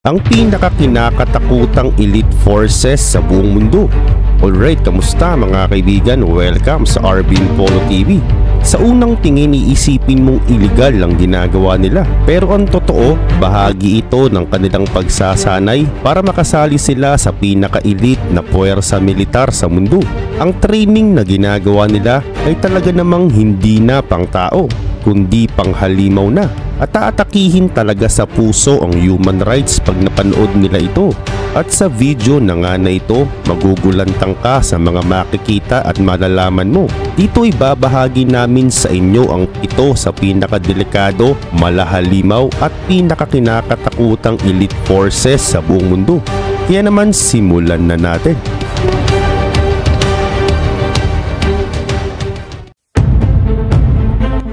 Ang pinakakinakatakutang elite forces sa buong mundo. Alright, kamusta mga kaibigan? Welcome sa Arvin Polo TV. Sa unang tingin, iisipin mong illegal lang ginagawa nila. Pero ang totoo, bahagi ito ng kanilang pagsasanay para makasali sila sa pinaka-elite na puwersa militar sa mundo. Ang training na ginagawa nila ay talaga namang hindi na pang tao, kundi pang halimaw na. At aatakihin talaga sa puso ang human rights pag napanood nila ito. At sa video na nga na ito, magugulantang ka sa mga makikita at malalaman mo. Dito ibabahagi namin sa inyo ang ito sa pinakadelikado, malahalimaw at pinakakinakatakutang elite forces sa buong mundo. Kaya naman simulan na natin.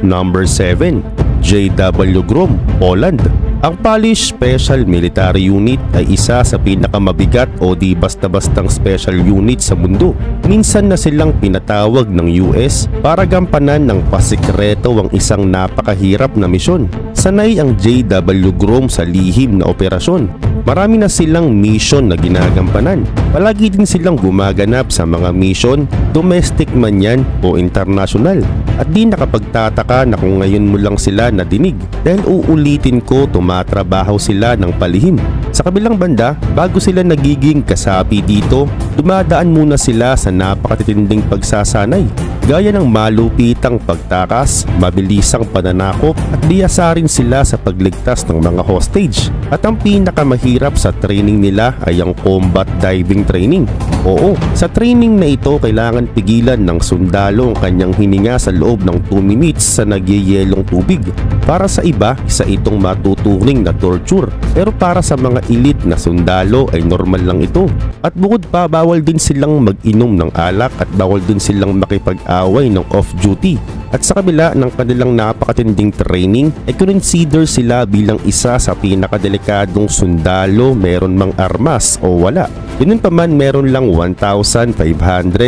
Number 7. JW GROM, Poland. Ang Polish Special Military Unit ay isa sa pinakamabigat o di basta-bastang special unit sa mundo. Minsan na silang pinatawag ng US para gampanan ng pasikreto ang isang napakahirap na misyon. Sanay ang JW GROM sa lihim na operasyon. Marami na silang mission na ginagampanan. Palagi din silang gumaganap sa mga mission, domestic man yan o international. At di nakapagtataka na kung ngayon mo lang sila nadinig dahil uulitin ko, tumatrabaho sila ng palihim. Sa kabilang banda, bago sila nagiging kasapi dito, dumadaan muna sila sa napakatitinding pagsasanay. Gaya ng malupitang pagtakas, mabilisang pananakop at biyasa rin sila sa pagligtas ng mga hostage. At ang pinakamahirap sa training nila ay ang combat diving training. Oo, sa training na ito kailangan pigilan ng sundalo ang kanyang hininga sa loob ng 2 minutes sa nagyayelong tubig. Para sa iba, isa itong matuturing na torture. Pero para sa mga elite na sundalo ay normal lang ito. At bukod pa, bawal din silang mag-inom ng alak at bawal din silang makipag-away ng off-duty. At sa kabila ng kanilang napakatinding training, ay consider sila bilang isa sa pinakadelikadong sundalo, meron mang armas o wala. Ganun pa man, meron lang 1,500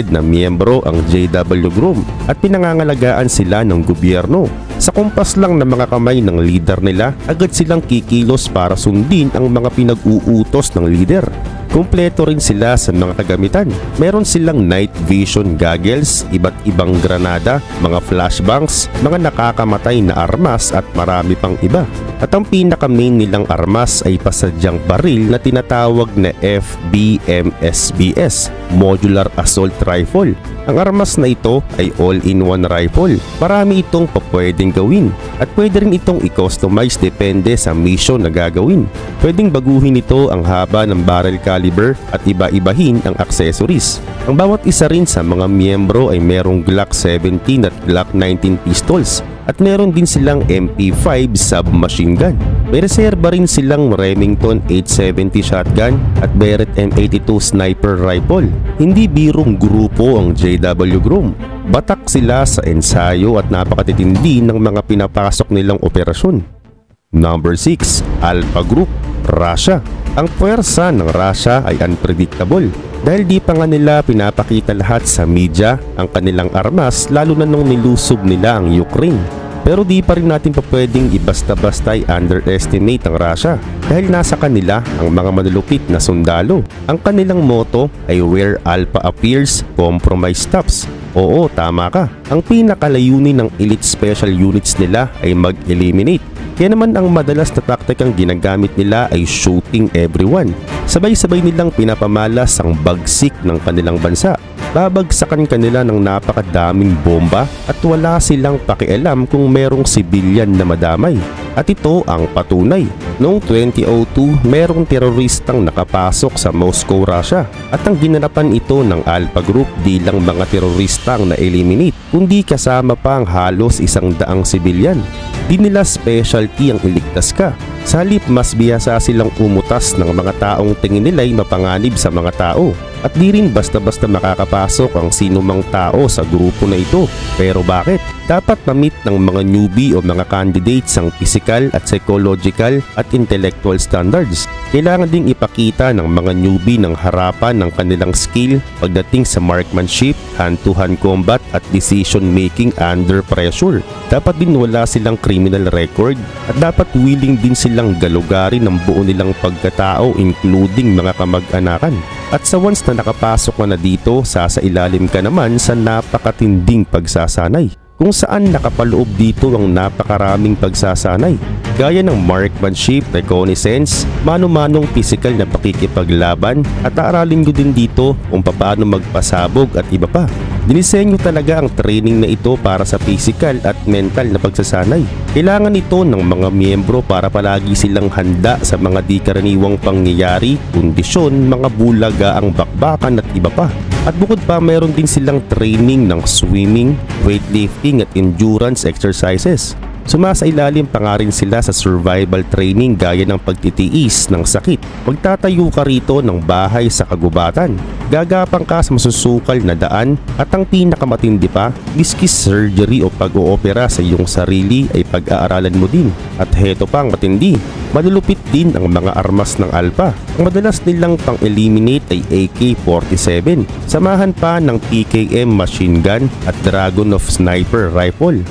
na miyembro ang JW GROM at pinangangalagaan sila ng gobyerno. Sa kumpas lang ng mga kamay ng leader nila, agad silang kikilos para sundin ang mga pinag-uutos ng leader. Kumpleto rin sila sa mga kagamitan. Meron silang night vision goggles, iba't ibang granada, mga flashbangs, mga nakakamatay na armas at marami pang iba. At ang pinaka-main nilang armas ay pasadyang baril na tinatawag na FBMSBS, Modular Assault Rifle. Ang armas na ito ay all-in-one rifle. Marami itong pwedeng gawin at pwede rin itong i-customize depende sa mission na gagawin. Pwedeng baguhin ito ang haba ng barrel caliber at iba-ibahin ang accessories. Ang bawat isa rin sa mga miyembro ay merong Glock 17 at Glock 19 pistols at meron din silang MP5 submachine gun. May reserba rin silang Remington 870 shotgun at Barrett M82 sniper rifle. Hindi birong grupo ang JW GROM. Batak sila sa ensayo at napakatitindi ng mga pinapasok nilang operasyon. Number 6. Alpha Group, Russia. Ang puwersa ng Russia ay unpredictable dahil di pa nga nila pinapakita lahat sa media ang kanilang armas, lalo na nung nilusob nila ang Ukraine. Pero di pa rin natin pa pwedeng ibasta-basta underestimate ang Russia dahil nasa kanila ang mga malulupit na sundalo. Ang kanilang motto ay where alpha appears, compromise stops. Oo, tama ka. Ang pinakalayunin ng elite special units nila ay mag-eliminate. Kaya naman ang madalas na taktikang ginagamit nila ay shooting everyone. Sabay-sabay nilang pinapamalas ang bagsik ng kanilang bansa. Babagsakan kanila ng napakadaming bomba at wala silang pakialam kung merong sibilyan na madamay. At ito ang patunay. Noong 2002, merong teroristang nakapasok sa Moscow, Russia. At ang ginanapan ito ng Alpha Group di lang mga teroristang na-eliminate, kundi kasama pa ang halos 100 sibilyan. Di nila specialty ang iligtas ka. Sa halip, mas bihasa silang umutas ng mga taong tingin nila'y mapanganib sa mga tao. At di rin basta-basta makakapasok ang sinumang tao sa grupo na ito. Pero bakit? Dapat ma-meet ng mga newbie o mga candidates ang physical at psychological at intellectual standards. Kailangan ding ipakita ng mga newbie ng harapan ng kanilang skill pagdating sa marksmanship, hand-to-hand combat at decision making under pressure. Dapat din wala silang kriminal criminal record at dapat willing din silang galugarin ng buo nilang pagkatao including mga kamag-anakan. At sa once na nakapasok ka na dito, sasailalim ka naman sa napakatinding pagsasanay kung saan nakapaloob dito ang napakaraming pagsasanay gaya ng marksmanship, reconnaissance, mano-manong physical na pakikipaglaban at aaralin ko din dito kung paano magpasabog at iba pa. Dinisenyo talaga ang training na ito para sa physical at mental na pagsasanay. Kailangan ito ng mga miyembro para palagi silang handa sa mga di karaniwang pangyayari, kondisyon, mga bulaga ang bakbakan at iba pa. At bukod pa mayroon din silang training ng swimming, weightlifting at endurance exercises. Sumasailalim pa nga rin sila sa survival training gaya ng pagtitiis ng sakit. Magtatayo ka rito ng bahay sa kagubatan. Gagapang ka sa masusukal na daan at ang pinakamatindi pa, miski surgery o pag-oopera sa iyong sarili ay pag-aaralan mo din. At heto pa ang matindi, malulupit din ang mga armas ng Alpha. Ang madalas nilang pang-eliminate ay AK-47, samahan pa ng PKM machine gun at Dragon of Sniper rifle.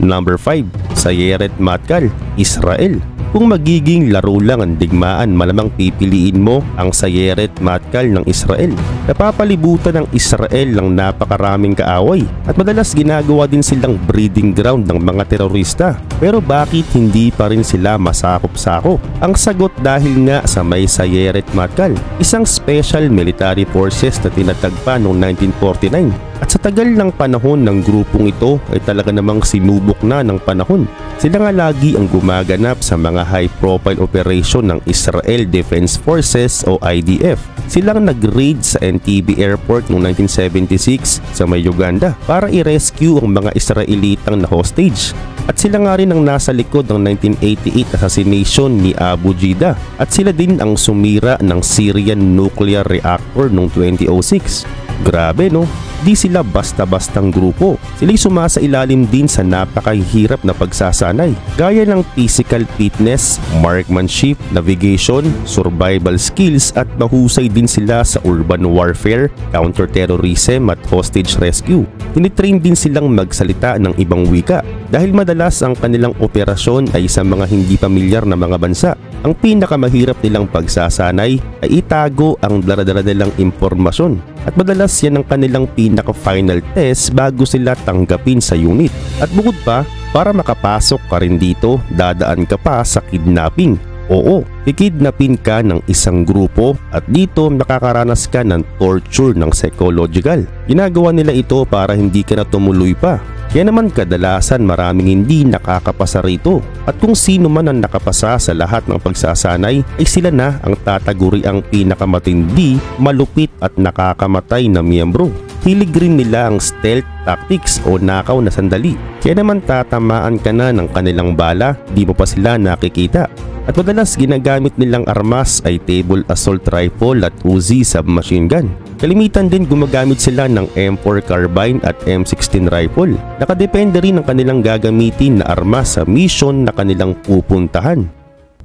Number 5. Sayeret Matkal, Israel. Kung magiging laro lang ang digmaan, malamang pipiliin mo ang Sayeret Matkal ng Israel. Napapalibutan ng Israel ng napakaraming kaaway at madalas ginagawa din silang breeding ground ng mga terorista. Pero bakit hindi pa rin sila masakop-sakop? Ang sagot dahil nga sa may Sayeret Matkal, isang special military forces na tinatagpa noong 1949. At sa tagal ng panahon ng grupong ito ay talaga namang sinubok na ng panahon. Sila nga lagi ang gumaganap sa mga high-profile operation ng Israel Defense Forces o IDF. Silang nag-raid sa Entebbe Airport noong 1976 sa may Uganda para i-rescue ang mga Israelitang na hostage. At sila nga rin ang nasa likod ng 1988 assassination ni Abu Jida. At sila din ang sumira ng Syrian nuclear reactor noong 2006. Grabe no? Di sila basta-bastang grupo. Sila'y sumasailalim din sa napakahirap na pagsasanay. Gaya ng physical fitness, marksmanship, navigation, survival skills at mahusay din sila sa urban warfare, counterterrorism at hostage rescue. Tinitrain din silang magsalita ng ibang wika dahil madalas ang kanilang operasyon ay sa mga hindi pamilyar na mga bansa. Ang pinakamahirap nilang pagsasanay ay itago ang daladala nilang impormasyon at madalas yan ang kanilang pinaka-final test bago sila tanggapin sa unit. At bukod pa, para makapasok ka rin dito, dadaan ka pa sa kidnapping. Oo, ikidnapin ka ng isang grupo at dito nakakaranas ka ng torture ng psychological. Ginagawa nila ito para hindi ka na tumuloy pa. Kaya naman kadalasan maraming hindi nakakapasa rito. At kung sino man ang nakapasa sa lahat ng pagsasanay ay sila na ang tataguri ang pinakamatindi, malupit at nakakamatay na miyembro. Hilig rin nila ang stealth tactics o nakaw na sandali. Kaya naman tatamaan ka na ng kanilang bala, di mo pa sila nakikita. At madalas ginagamit nilang armas ay table assault rifle at Uzi submachine gun. Kalimitan din gumagamit sila ng M4 carbine at M16 rifle. Nakadepende rin ang kanilang gagamitin na armas sa mission na kanilang pupuntahan.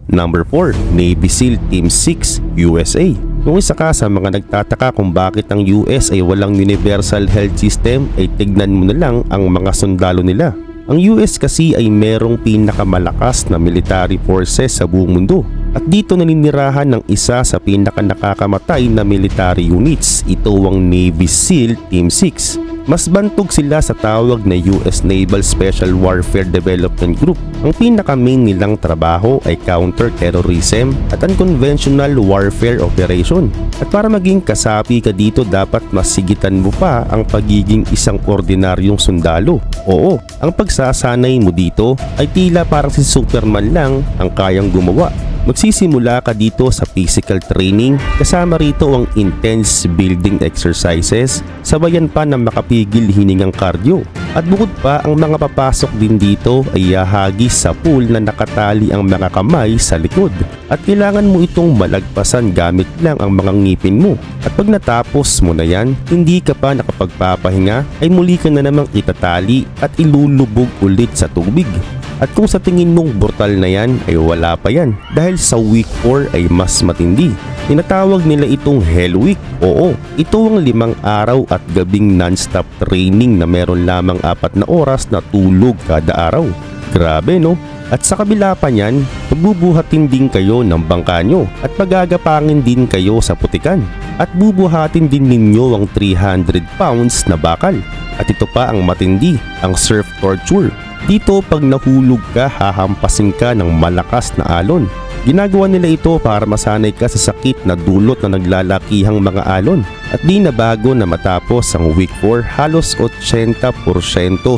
Number 4. Navy SEAL Team 6 USA. Kung isa ka sa mga nagtataka kung bakit ang US ay walang universal health system ay tignan mo na lang ang mga sundalo nila. Ang US kasi ay merong pinakamalakas na military forces sa buong mundo. At dito naninirahan ng isa sa pinakanakakamatay na military units, ito ang Navy SEAL Team 6. Mas bantog sila sa tawag na US Naval Special Warfare Development Group. Ang pinaka-main nilang trabaho ay counter-terrorism at unconventional warfare operation. At para maging kasapi ka dito, dapat masigitan mo pa ang pagiging isang ordinaryong sundalo. Oo, ang pagsasanay mo dito ay tila parang si Superman lang ang kayang gumawa. Magsisimula ka dito sa physical training, kasama rito ang intense building exercises, sabayan pa ng makapigil hiningang cardio. At bukod pa, ang mga papasok din dito ay hahagis sa pool na nakatali ang mga kamay sa likod. At kailangan mo itong malagpasan gamit lang ang mga ngipin mo. At pag natapos mo na yan, hindi ka pa nakapagpapahinga, ay muli ka na namang itatali at ilulubog ulit sa tubig. At kung sa tingin mong brutal na yan ay wala pa yan dahil sa week 4 ay mas matindi. Tinatawag nila itong Hell Week. Oo, ito ang 5 araw at gabing non-stop training na meron lamang 4 na oras na tulog kada araw. Grabe no? At sa kabila pa niyan, magbubuhatin din kayo ng bangka nyo at pagagapangin din kayo sa putikan. At bubuhatin din ninyo ang 300 pounds na bakal. At ito pa ang matindi, ang surf torture. Dito pag nahulog ka, hahampasin ka ng malakas na alon. Ginagawa nila ito para masanay ka sa sakit na dulot na naglalakihang mga alon. At di na bago na matapos ang week 4, halos 80%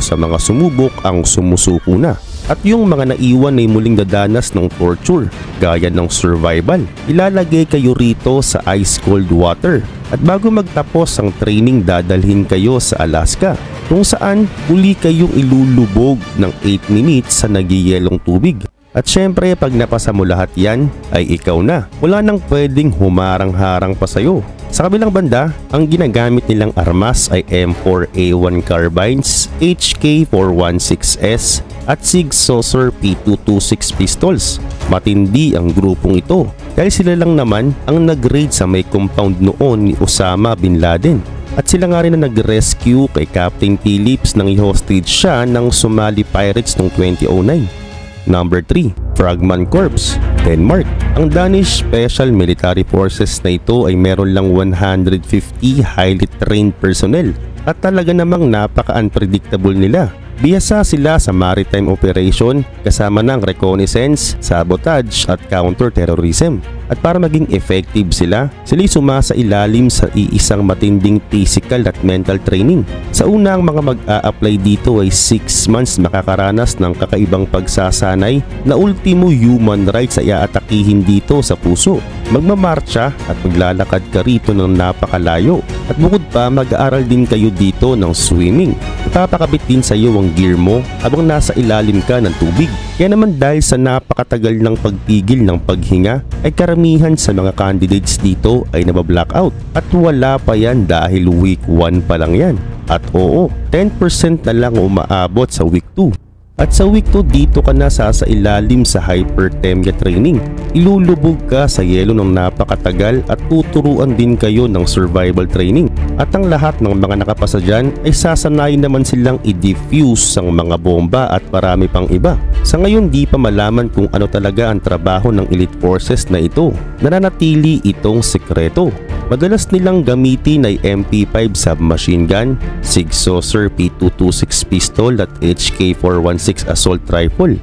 sa mga sumubok ang sumusuko na. At yung mga naiwan ay muling dadanas ng torture, gaya ng survival. Ilalagay kayo rito sa ice cold water. At bago magtapos ang training, dadalhin kayo sa Alaska, kung saan uli kayong ilulubog ng 8 minutes sa nagyayelong tubig. At syempre pag napasa mo lahat yan, ay ikaw na. Wala nang pwedeng humarang-harang pa sa'yo. Sa kabilang banda, ang ginagamit nilang armas ay M4A1 carbines, HK416S at Sig Saucer P226 pistols. Matindi ang grupong ito dahil sila lang naman ang nag-raid sa may compound noon ni Osama Bin Laden. At sila nga rin na nag-rescue kay Captain Phillips nang i-hostage siya ng Somali pirates noong 2009. Number 3, Fragman Corps, Denmark. Ang Danish Special Military Forces na ito ay meron lang 150 highly trained personnel at talaga namang napaka-unpredictable nila. Bihasa sila sa maritime operation kasama ng reconnaissance, sabotage at counter-terrorism. At para maging effective sila'y sumasa ilalim sa iisang matinding physical at mental training. Sa una, ang mga mag-a-apply dito ay 6 months makakaranas ng kakaibang pagsasanay na ultimo human rights ay aatakihin dito sa puso. Magmamarcha at maglalakad ka rito ng napakalayo. At bukod pa, mag-aaral din kayo dito ng swimming. Ipapakabit din sa iyo ang gear mo habang nasa ilalim ka ng tubig. Kaya naman dahil sa napakatagal ng pagpigil ng paghinga, ay karamihan sa mga candidates dito ay nabablackout. At wala pa yan dahil week 1 pa lang yan. At oo, 10% na lang umaabot sa week 2. At sa week 2 dito ka na sasailalim sa hyperthermia training. Ilulubog ka sa yelo ng napakatagal at tuturuan din kayo ng survival training. At ang lahat ng mga nakapasa dyan ay sasanayin naman silang i-defuse ang mga bomba at marami pang iba. Sa ngayon di pa malaman kung ano talaga ang trabaho ng elite forces na ito. Nananatili itong sekreto. Madalas nilang gamitin ay MP5 submachine gun, Sig Saucer P226 pistol at HK416 assault rifle.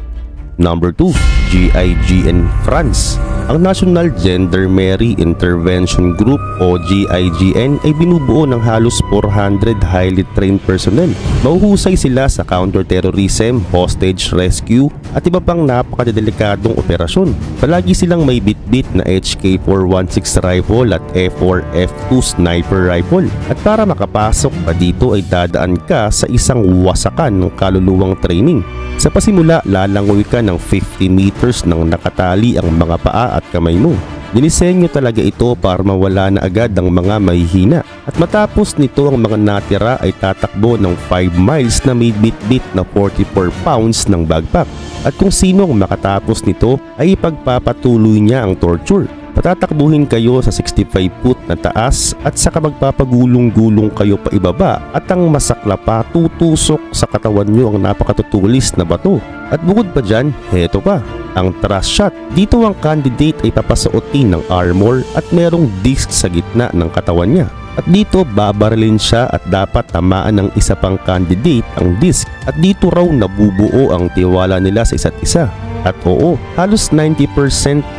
Number 2, GIGN France. Ang National Gendarmerie Intervention Group o GIGN ay binubuo ng halos 400 highly trained personnel. Mahuhusay sila sa counter-terrorism, hostage rescue at iba pang napakadelikadong operasyon. Palagi silang may bitbit na HK416 rifle at F4F2 sniper rifle. At para makapasok pa dito ay dadaan ka sa isang wasakan ng kaluluwang training. Sa pasimula, lalangoy ka ng 50 meters nang nakatali ang mga paa at kamay mo. Dinisenyo talaga ito para mawala na agad ang mga mahihina. At matapos nito, ang mga natira ay tatakbo ng 5 miles na may bitbit na 44 pounds ng backpack. At kung sino ang makatapos nito ay ipagpapatuloy niya ang torture. Patatakbuhin kayo sa 65 foot na taas at saka magpapagulong-gulong kayo pa ibaba at ang masakla pa tutusok sa katawan nyo ang napakatutulis na bato. At bukod pa dyan, heto pa, ang thrust shot. Dito ang candidate ay papasuotin ng armor at merong disc sa gitna ng katawan niya. At dito babarilin siya at dapat tamaan ng isa pang candidate ang disc. At dito raw nabubuo ang tiwala nila sa isa't isa. At oo, halos 90%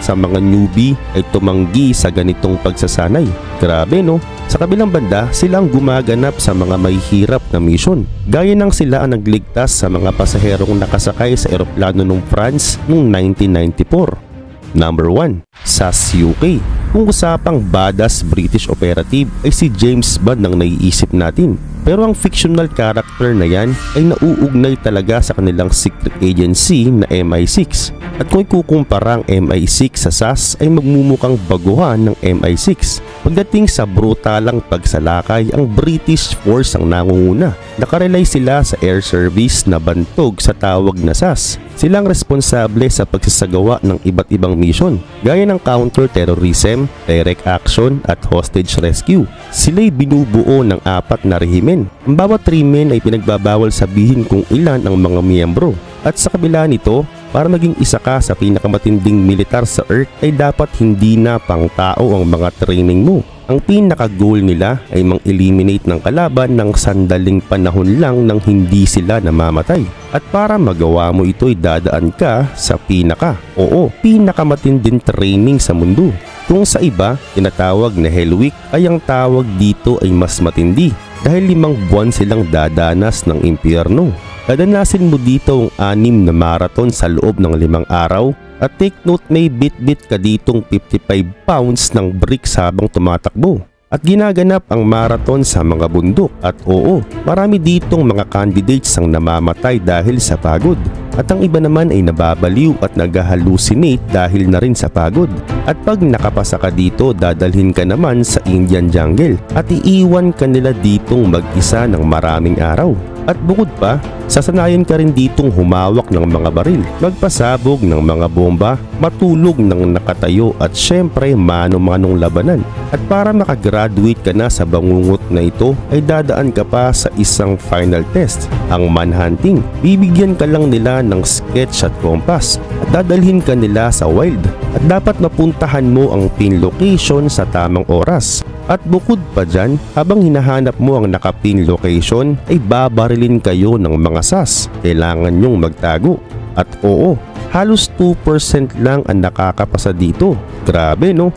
sa mga newbie ay tumanggi sa ganitong pagsasanay. Grabe no? Sa kabilang banda, sila ang gumaganap sa mga may hirap na mission. Gaya ng sila ang nagligtas sa mga pasaherong nakasakay sa eroplano ng France noong 1994. Number 1, SAS UK. Kung usapang badass British operative ay si James Bond ang naiisip natin. Pero ang fictional character na yan ay nauugnay talaga sa kanilang secret agency na MI6. At kung ikukumpara ang MI6 sa SAS ay magmumukhang baguhan ng MI6. Pagdating sa brutalang pagsalakay, ang British Force ang nangunguna. Nakarelay sila sa air service na bantog sa tawag na SAS. Silang responsable sa pagsasagawa ng iba't ibang mission, gaya ng counter-terrorism, direct action at hostage rescue. Sila'y binubuo ng 4 na rehimen. Ang bawat rehimen ay pinagbabawal sabihin kung ilan ang mga miyembro. At sa kabila nito, para maging isa ka sa pinakamatinding militar sa Earth ay dapat hindi na pang tao ang mga training mo. Ang pinaka-goal nila ay mang-eliminate ng kalaban ng sandaling panahon lang nang hindi sila namamatay. At para magawa mo ito ay dadaan ka sa pinakamatinding training sa mundo. Kung sa iba, tinatawag na Hell Week, ay ang tawag dito ay mas matindi dahil 5 buwan silang dadanas ng impyerno. Dadanasin mo dito ang 6 na marathon sa loob ng 5 araw. At take note, may bit-bit ka ditong 55 pounds ng bricks habang tumatakbo. At ginaganap ang marathon sa mga bundok. At oo, marami ditong mga candidates ang namamatay dahil sa pagod. At ang iba naman ay nababaliw at nag-hallucinate dahil na rin sa pagod. At pag nakapasa ka dito, dadalhin ka naman sa Indian jungle at iiwan ka nila ditong mag-isa ng maraming araw. At bukod pa, sasanayan ka rin ditong humawak ng mga baril, magpasabog ng mga bomba, matulog ng nakatayo at syempre mano-manong labanan. At para makagraduate ka na sa bangungot na ito ay dadaan ka pa sa isang final test, ang manhunting. Bibigyan ka lang nila ng sketch at compass at dadalhin ka nila sa wild. At dapat mapuntahan mo ang pin location sa tamang oras. At bukod pa dyan, habang hinahanap mo ang nakapin location ay babarilin kayo ng mga SAS. Kailangan nyong magtago. At oo, halos 2% lang ang nakakapasa dito. Grabe no?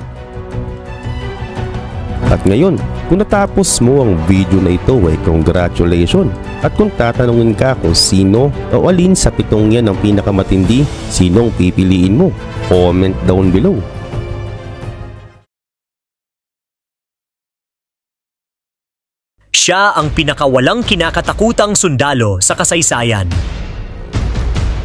At ngayon, kung natapos mo ang video na ito ay congratulations. At kung tatanungin ka kung sino o alin sa 7 yan ang pinakamatindi, sinong pipiliin mo? Comment down below. Siya ang pinakawalang kinakatakutang sundalo sa kasaysayan.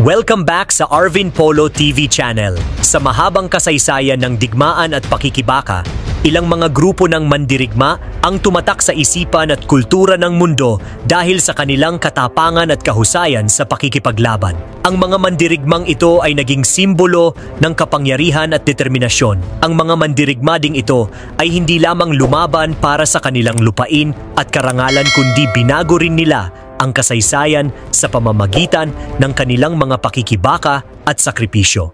Welcome back sa Arvin Polo TV channel. Sa mahabang kasaysayan ng digmaan at pakikibaka, ilang mga grupo ng mandirigma ang tumatak sa isipan at kultura ng mundo dahil sa kanilang katapangan at kahusayan sa pakikipaglaban. Ang mga mandirigmang ito ay naging simbolo ng kapangyarihan at determinasyon. Ang mga mandirigma ding ito ay hindi lamang lumaban para sa kanilang lupain at karangalan kundi binago rin nila ang kasaysayan sa pamamagitan ng kanilang mga pakikibaka at sakripisyo.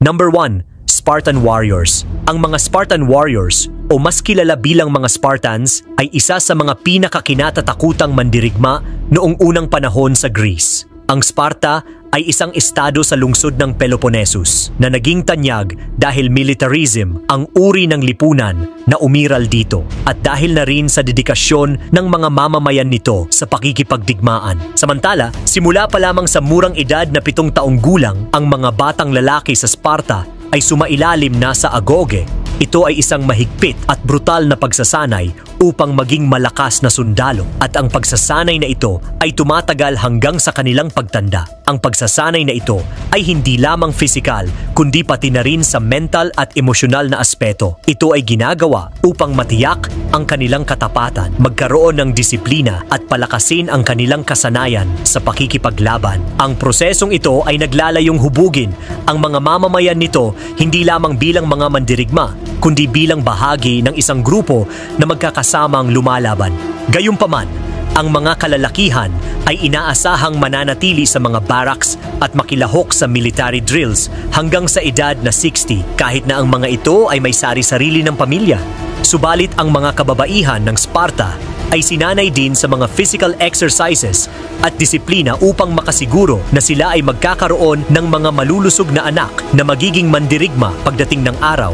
Number 1. Spartan Warriors. Ang mga Spartan Warriors o mas kilala bilang mga Spartans ay isa sa mga pinakakinatatakutang mandirigma noong unang panahon sa Greece. Ang Sparta ay isang estado sa lungsod ng Peloponnesus na naging tanyag dahil militarism ang uri ng lipunan na umiral dito at dahil na rin sa dedikasyon ng mga mamamayan nito sa pakikipagdigmaan. Samantala, simula pa lamang sa murang edad na 7 taong gulang, ang mga batang lalaki sa Sparta ay sumailalim na sa agoge. Ito ay isang mahigpit at brutal na pagsasanay upang maging malakas na sundalo at ang pagsasanay na ito ay tumatagal hanggang sa kanilang pagtanda. Ang pagsasanay na ito ay hindi lamang pisikal kundi pati na rin sa mental at emosyonal na aspeto. Ito ay ginagawa upang matiyak ang kanilang katapatan, magkaroon ng disiplina at palakasin ang kanilang kasanayan sa pakikipaglaban. Ang prosesong ito ay naglalayong hubugin ang mga mamamayan nito hindi lamang bilang mga mandirigma kundi bilang bahagi ng isang grupo na magkakasamang lumalaban. Gayunpaman, ang mga kalalakihan ay inaasahang mananatili sa mga barracks at makilahok sa military drills hanggang sa edad na 60 kahit na ang mga ito ay may sari-sarili ng pamilya. Subalit ang mga kababaihan ng Sparta ay sinanay din sa mga physical exercises at disiplina upang makasiguro na sila ay magkakaroon ng mga malulusog na anak na magiging mandirigma pagdating ng araw.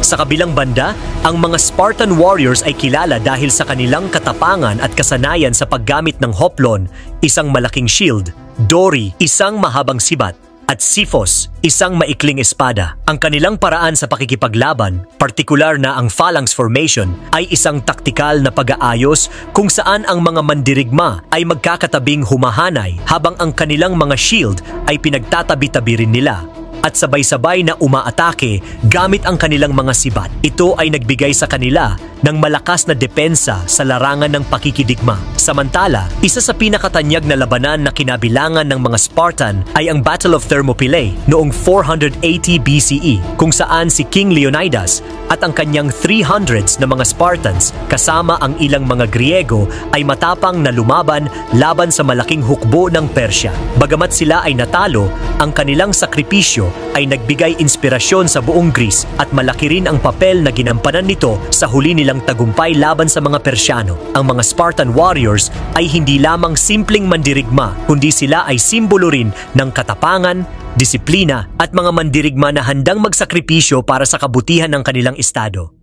Sa kabilang banda, ang mga Spartan warriors ay kilala dahil sa kanilang katapangan at kasanayan sa paggamit ng hoplon, isang malaking shield, dory, isang mahabang sibat, at Siphos, isang maikling espada. Ang kanilang paraan sa pakikipaglaban, partikular na ang phalanx formation, ay isang taktikal na pag-aayos kung saan ang mga mandirigma ay magkakatabing humahanay habang ang kanilang mga shield ay pinagtatabi-tabi rin nila at sabay-sabay na umaatake gamit ang kanilang mga sibat. Ito ay nagbigay sa kanila ng malakas na depensa sa larangan ng pakikidigma. Samantala, isa sa pinakatanyag na labanan na kinabilangan ng mga Spartan ay ang Battle of Thermopylae noong 480 BCE, kung saan si King Leonidas at ang kanyang 300s na mga Spartans kasama ang ilang mga Griego ay matapang na lumaban laban sa malaking hukbo ng Persya. Bagamat sila ay natalo, ang kanilang sakripisyo ay nagbigay inspirasyon sa buong Greece at malaki rin ang papel na ginampanan nito sa huli nilang tagumpay laban sa mga Persyano. Ang mga Spartan warriors ay hindi lamang simpleng mandirigma, kundi sila ay simbolo rin ng katapangan, disiplina at mga mandirigma na handang magsakripisyo para sa kabutihan ng kanilang estado.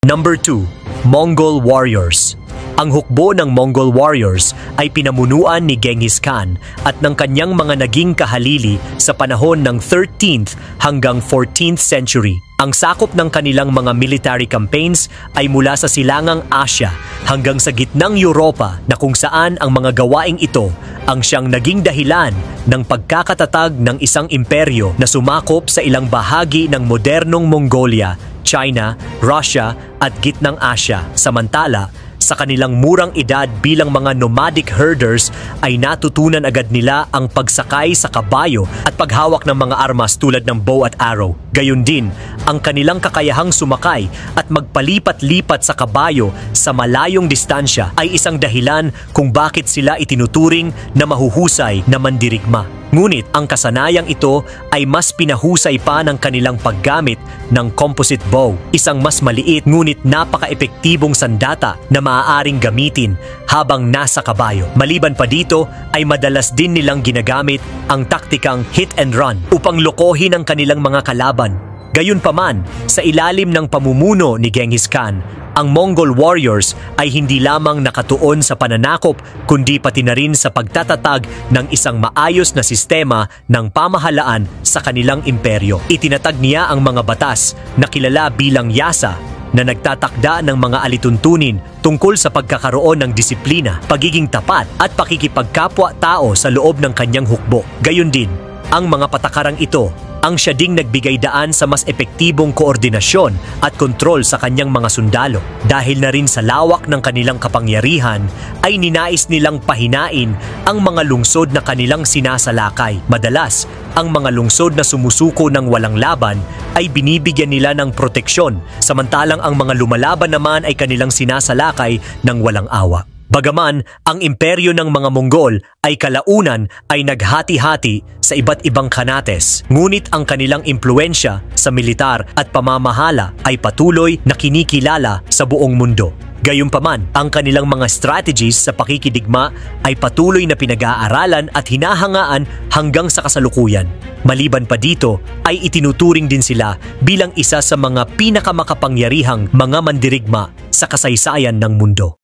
Number 2. Mongol Warriors. Ang hukbo ng Mongol Warriors ay pinamunuan ni Genghis Khan at ng kanyang mga naging kahalili sa panahon ng 13th hanggang 14th century. Ang sakop ng kanilang mga military campaigns ay mula sa silangang Asya hanggang sa gitnang Europa, na kung saan ang mga gawaing ito ang siyang naging dahilan ng pagkakatatag ng isang imperyo na sumakop sa ilang bahagi ng modernong Mongolia, China, Russia at gitnang Asya. Samantala, sa kanilang murang edad bilang mga nomadic herders ay natutunan agad nila ang pagsakay sa kabayo at paghawak ng mga armas tulad ng bow at arrow. Gayon din, ang kanilang kakayahang sumakay at magpalipat-lipat sa kabayo sa malayong distansya ay isang dahilan kung bakit sila itinuturing na mahuhusay na mandirigma. Ngunit ang kasanayang ito ay mas pinahusay pa ng kanilang paggamit ng composite bow, isang mas maliit ngunit napaka-epektibong sandata na maaaring gamitin habang nasa kabayo. Maliban pa dito ay madalas din nilang ginagamit ang taktikang hit and run upang lokohin ang kanilang mga kalaban. Gayunpaman, sa ilalim ng pamumuno ni Genghis Khan, ang Mongol warriors ay hindi lamang nakatuon sa pananakop kundi pati na rin sa pagtatatag ng isang maayos na sistema ng pamahalaan sa kanilang imperyo. Itinatag niya ang mga batas na kilala bilang yasa na nagtatakda ng mga alituntunin tungkol sa pagkakaroon ng disiplina, pagiging tapat at pakikipagkapwa-tao sa loob ng kanyang hukbo. Gayon din, ang mga patakarang ito ang siya ding nagbigay daan sa mas epektibong koordinasyon at kontrol sa kanyang mga sundalo. Dahil na rin sa lawak ng kanilang kapangyarihan, ay ninais nilang pahinain ang mga lungsod na kanilang sinasalakay. Madalas, ang mga lungsod na sumusuko ng walang laban ay binibigyan nila ng proteksyon, samantalang ang mga lumalaban naman ay kanilang sinasalakay ng walang awa. Bagaman ang imperyo ng mga Mongol ay kalaunan ay naghati-hati sa iba't ibang kanates, ngunit ang kanilang impluensya sa militar at pamamahala ay patuloy na kinikilala sa buong mundo. Gayunpaman, ang kanilang mga strategies sa pakikidigma ay patuloy na pinag-aaralan at hinahangaan hanggang sa kasalukuyan. Maliban pa dito, ay itinuturing din sila bilang isa sa mga pinakamakapangyarihang mga mandirigma sa kasaysayan ng mundo.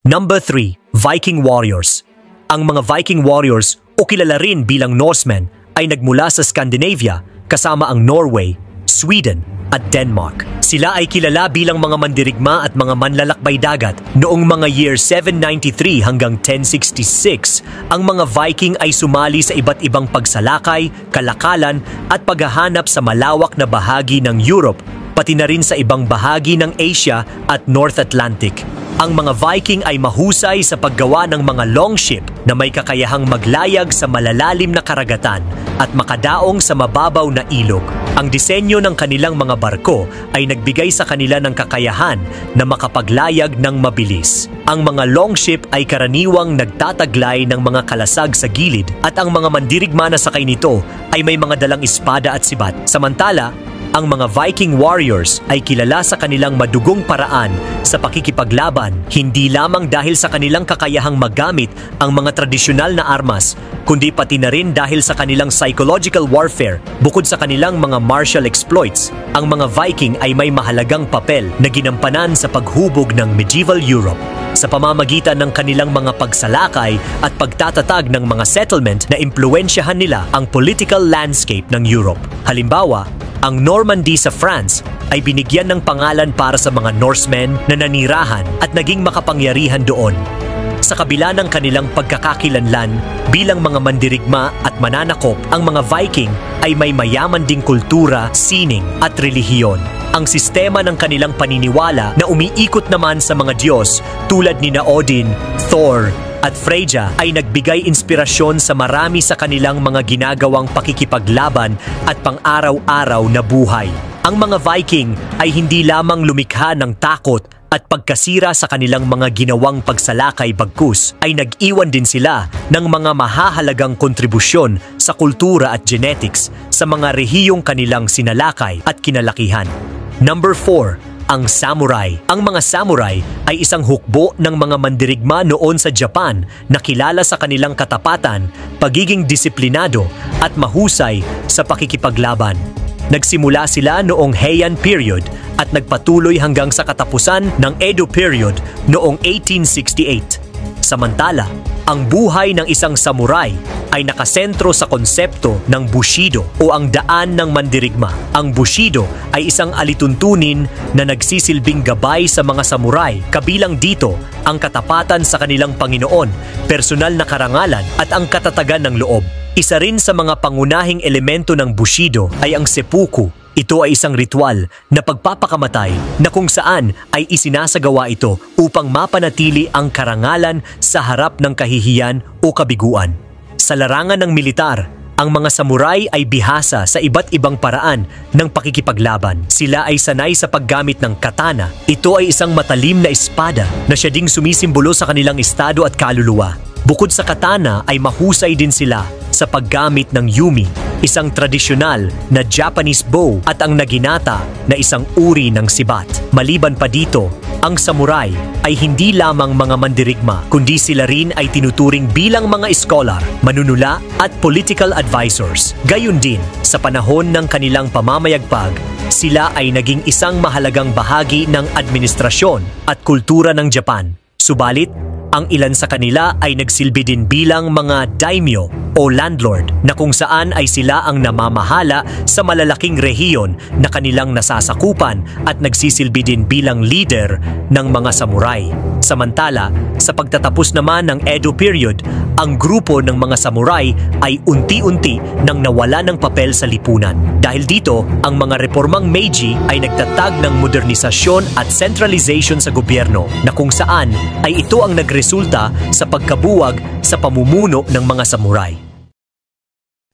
Number 3. Viking Warriors. Ang mga Viking Warriors o kilala rin bilang Norsemen ay nagmula sa Scandinavia kasama ang Norway, Sweden at Denmark. Sila ay kilala bilang mga mandirigma at mga manlalakbay dagat. Noong mga year 793 hanggang 1066, ang mga Viking ay sumali sa iba't ibang pagsalakay, kalakalan at paghahanap sa malawak na bahagi ng Europe, pati na rin sa ibang bahagi ng Asia at North Atlantic. Ang mga Viking ay mahusay sa paggawa ng mga longship na may kakayahang maglayag sa malalalim na karagatan at makadaong sa mababaw na ilog. Ang disenyo ng kanilang mga barko ay nagbigay sa kanila ng kakayahan na makapaglayag ng mabilis. Ang mga longship ay karaniwang nagtataglay ng mga kalasag sa gilid at ang mga mandirigma na sakay nito ay may mga dalang espada at sibat. Samantala, ang mga Viking warriors ay kilala sa kanilang madugong paraan sa pakikipaglaban, hindi lamang dahil sa kanilang kakayahang magamit ang mga tradisyonal na armas, kundi pati na rin dahil sa kanilang psychological warfare. Bukod sa kanilang mga martial exploits, ang mga Viking ay may mahalagang papel na ginampanan sa paghubog ng medieval Europe. sa pamamagitan ng kanilang mga pagsalakay at pagtatatag ng mga settlement na impluwensyahan nila ang political landscape ng Europe. Halimbawa, ang Normandy sa France ay binigyan ng pangalan para sa mga Norsemen na nanirahan at naging makapangyarihan doon. Sa kabila ng kanilang pagkakakilanlan bilang mga mandirigma at mananakop, ang mga Viking ay may mayaman ding kultura, sining at relihiyon. Ang sistema ng kanilang paniniwala na umiikot naman sa mga Diyos tulad ni Odin, Thor at Freyja ay nagbigay inspirasyon sa marami sa kanilang mga ginagawang pakikipaglaban at pang-araw-araw na buhay. Ang mga Viking ay hindi lamang lumikha ng takot at pagkasira sa kanilang mga ginawang pagsalakay, bagkus ay nag-iwan din sila ng mga mahahalagang kontribusyon sa kultura at genetics sa mga rehiyong kanilang sinalakay at kinalakihan. Number 4. Ang samurai. Ang mga samurai ay isang hukbo ng mga mandirigma noon sa Japan na kilala sa kanilang katapatan, pagiging disiplinado at mahusay sa pakikipaglaban. Nagsimula sila noong Heian period at nagpatuloy hanggang sa katapusan ng Edo period noong 1868. Samantala, ang buhay ng isang samurai ay nakasentro sa konsepto ng Bushido o ang daan ng mandirigma. Ang Bushido ay isang alituntunin na nagsisilbing gabay sa mga samurai, kabilang dito ang katapatan sa kanilang Panginoon, personal na karangalan at ang katatagan ng loob. Isa rin sa mga pangunahing elemento ng Bushido ay ang seppuku. Ito ay isang ritual na pagpapakamatay na kung saan ay isinasagawa ito upang mapanatili ang karangalan sa harap ng kahihiyan o kabiguan. Sa larangan ng militar, ang mga samurai ay bihasa sa iba't ibang paraan ng pakikipaglaban. Sila ay sanay sa paggamit ng katana. Ito ay isang matalim na espada na siya ding sumisimbolo sa kanilang estado at kaluluwa. Bukod sa katana ay mahusay din sila sa paggamit ng yumi, isang tradisyonal na Japanese bow at ang naginata na isang uri ng sibat. Maliban pa dito, ang samurai ay hindi lamang mga mandirigma, kundi sila rin ay tinuturing bilang mga scholar, manunula at political advisors. Gayun din, sa panahon ng kanilang pamamayagpag, sila ay naging isang mahalagang bahagi ng administrasyon at kultura ng Japan. Subalit, ang ilan sa kanila ay nagsilbi din bilang mga daimyo o landlord na kung saan ay sila ang namamahala sa malalaking rehiyon na kanilang nasasakupan at nagsisilbi din bilang leader ng mga samurai. Samantala, sa pagtatapos naman ng Edo period, ang grupo ng mga samurai ay unti-unti nang nawala ng papel sa lipunan. Dahil dito, ang mga reformang Meiji ay nagtatag ng modernisasyon at centralization sa gobyerno na kung saan ay ito ang nagresulta sa pagkabuwag sa pamumuno ng mga samurai.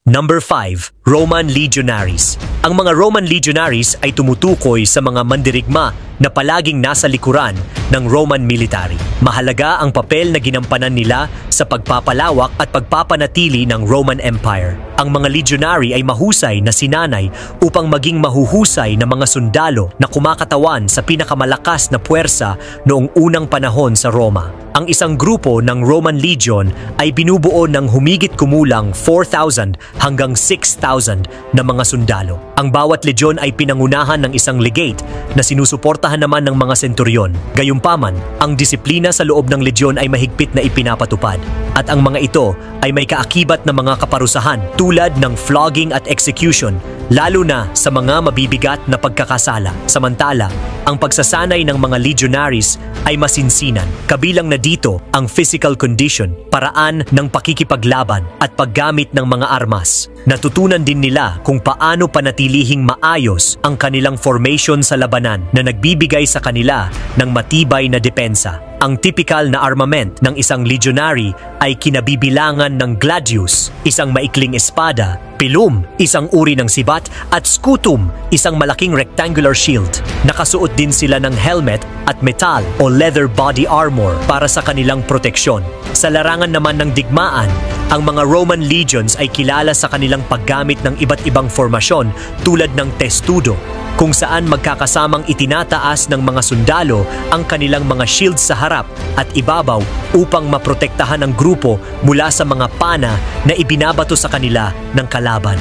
Number 5. Roman Legionaries. Ang mga Roman Legionaries ay tumutukoy sa mga mandirigma na palaging nasa likuran ng Roman military. Mahalaga ang papel na ginampanan nila sa pagpapalawak at pagpapanatili ng Roman Empire. Ang mga legionary ay mahusay na sinanay upang maging mahuhusay na mga sundalo na kumakatawan sa pinakamalakas na puwersa noong unang panahon sa Roma. Ang isang grupo ng Roman Legion ay binubuo ng humigit kumulang 4,000 hanggang 6,000 na mga sundalo. Ang bawat legion ay pinangunahan ng isang legate na sinusuportahan naman ng mga senturyon. Gayunpaman, ang disiplina sa loob ng legion ay mahigpit na ipinapatupad at ang mga ito ay may kaakibat na mga kaparusahan tulad ng flogging at execution, lalo na sa mga mabibigat na pagkakasala. Samantala, ang pagsasanay ng mga legionaries ay masinsinan. Kabilang na dito ang physical condition, paraan ng pakikipaglaban at paggamit ng mga armas. Natutunan din nila kung paano panatilihing maayos ang kanilang formation sa labanan na nagbibigay sa kanila ng matibay na depensa. Ang typical na armament ng isang legionary ay kinabibilangan ng gladius, isang maikling espada, pilum, isang uri ng sibat, at scutum, isang malaking rectangular shield. Nakasuot din sila ng helmet at metal o leather body armor para sa kanilang proteksyon. Sa larangan naman ng digmaan, ang mga Roman legions ay kilala sa kanilang paggamit ng iba't ibang formasyon tulad ng testudo, kung saan magkakasamang itinataas ng mga sundalo ang kanilang mga shields sa harap at ibabaw upang maprotektahan ang grupo mula sa mga pana na ibinabato sa kanila ng kalaban.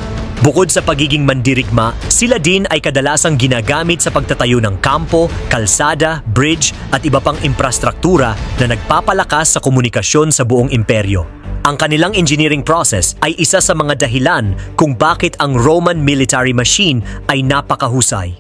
Bukod sa pagiging mandirigma, sila din ay kadalasang ginagamit sa pagtatayo ng kampo, kalsada, bridge at iba pang infrastruktura na nagpapalakas sa komunikasyon sa buong imperyo. Ang kanilang engineering process ay isa sa mga dahilan kung bakit ang Roman military machine ay napakahusay.